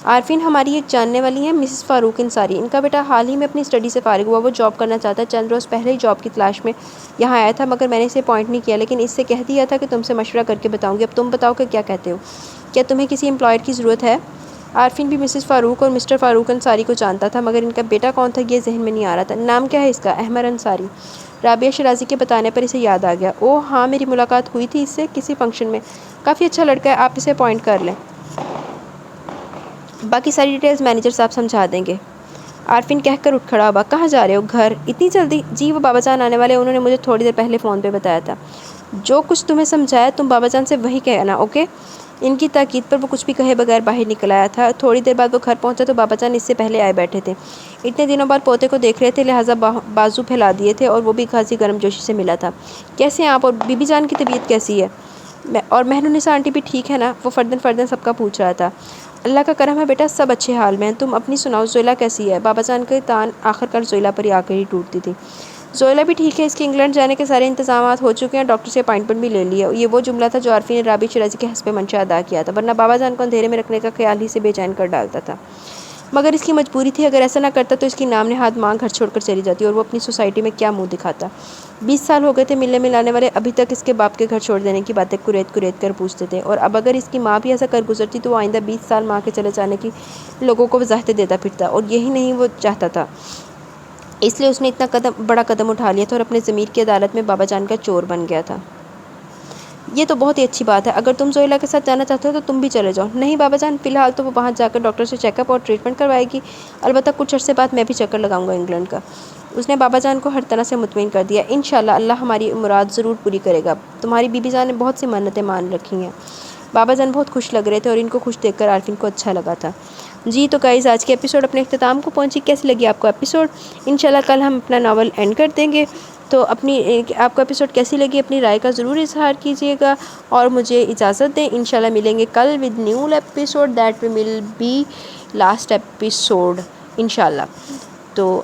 عارفین ہماری ایک جاننے والی ہیں، مسز فاروق انصاری، ان کا بیٹا حال ہی میں اپنی اسٹڈی سے فارغ ہوا، وہ جاب کرنا چاہتا ہے، چند روز پہلے ہی جاب کی تلاش میں یہاں آیا تھا، مگر میں نے اسے اپوائنٹ نہیں کیا، لیکن اس سے کہہ دیا تھا کہ تم سے مشورہ کر کے بتاؤں گی۔ اب تم بتاؤ کہ کیا کہتے ہو، کیا تمہیں کسی امپلائر کی ضرورت ہے؟ عارفین بھی مسز فاروق اور مسٹر فاروق انصاری کو جانتا تھا، مگر ان کا بیٹا کون تھا یہ ذہن میں نہیں آ رہا تھا۔ نام کیا ہے اس کا؟ احمر انصاری۔ رابعہ شیرازی کے بتانے پر اسے یاد آ گیا۔ اوہ ہاں، میری ملاقات ہوئی تھی اس سے کسی فنکشن میں، کافی اچھا لڑکا ہے، آپ اسے اپوائنٹ کر لیں، باقی ساری ڈیٹیلز مینیجر صاحب سمجھا دیں گے۔ عارفین کہہ کر اٹھ کھڑا ہوا۔ کہاں جا رہے ہو؟ گھر؟ اتنی جلدی؟ جی، وہ بابا جان آنے والے، انہوں نے مجھے تھوڑی دیر پہلے فون پہ بتایا تھا۔ جو کچھ تمہیں سمجھایا تم بابا جان سے وہی کہنا، اوکے؟ ان کی تاکید پر وہ کچھ بھی کہے بغیر باہر نکل آیا تھا۔ تھوڑی دیر بعد وہ گھر پہنچا تو بابا جان اس سے پہلے آئے بیٹھے تھے۔ اتنے دنوں بعد پوتے کو دیکھ رہے تھے، لہٰذا بازو پھیلا دیے تھے، اور وہ بھی خاصی گرم جوشی سے ملا تھا۔ کیسے ہیں آپ، اور بی بی جان کی طبیعت کیسی ہے؟ اور مہنونسا آنٹی بھی ٹھیک ہے نا؟ وہ فرداً سب کا پوچھ رہا تھا۔ اللہ کا کرم ہے بیٹا، سب اچھے حال میں ہیں، تم اپنی سناؤ، زویلا کیسی ہے؟ بابا جان کی تان آخرکار زویلا پر ہی آ کر ہی ٹوٹتی تھی۔ زویلا بھی ٹھیک ہے، اس کے انگلینڈ جانے کے سارے انتظامات ہو چکے ہیں، ڈاکٹر سے اپائنٹمنٹ بھی لے لی ہے۔ یہ وہ جملہ تھا جو عارفین نے رابعہ شیرازی کے حسب منشاء ادا کیا تھا، ورنہ بابا جان کو اندھیرے میں رکھنے کا خیال ہی سے بے چین کر ڈالتا تھا، مگر اس کی مجبوری تھی، اگر ایسا نہ کرتا تو اس کی نام نہاد ماں گھر چھوڑ کر چلی جاتی، اور وہ اپنی سوسائٹی میں کیا منہ دکھاتا۔ 20 سال ہو گئے تھے ملنے ملانے والے، ابھی تک اس کے باپ کے گھر چھوڑ دینے کی باتیں کریت کر پوچھتے تھے، اور اب اگر اس کی ماں بھی ایسا کر گزرتی تو وہ آئندہ 20 سال ماں کے چلے جانے کی لوگوں کو وضاحتیں دیتا پھرتا، اور یہی نہیں وہ چاہتا تھا، اس لیے اس نے اتنا بڑا قدم اٹھا لیا تھا، اور اپنے ضمیر کی عدالت میں بابا جان کا چور بن گیا تھا۔ یہ تو بہت ہی اچھی بات ہے، اگر تم زویلا کے ساتھ جانا چاہتے ہو تو تم بھی چلے جاؤ۔ نہیں بابا جان، فی الحال تو وہ وہاں جا کر ڈاکٹر سے چیک اپ اور ٹریٹمنٹ کروائے گی، البتہ کچھ عرصے بعد میں بھی چکر لگاؤں گا انگلینڈ کا۔ اس نے بابا جان کو ہر طرح سے مطمئن کر دیا۔ انشاءاللہ اللہ ہماری مراد ضرور پوری کرے گا، تمہاری بی بی جان نے بہت سی منتیں مان رکھی ہیں۔ بابا جان بہت خوش لگ رہے تھے، اور ان کو خوش دیکھ کر عارفین کو اچھا لگا تھا۔ جی تو گائز، آج کے ایپیسوڈ اپنے اختتام کو پہنچی۔ کیسی لگی آپ کو ایپیسوڈ؟ انشاءاللہ کل ہم اپنا ناول اینڈ کر دیں گے، تو آپ کو ایپیسوڈ کیسی لگی اپنی رائے کا ضرور اظہار کیجیے گا، اور مجھے اجازت دیں، انشاءاللہ ملیں گے کل with new episode, that will be last episode انشاءاللہ۔ تو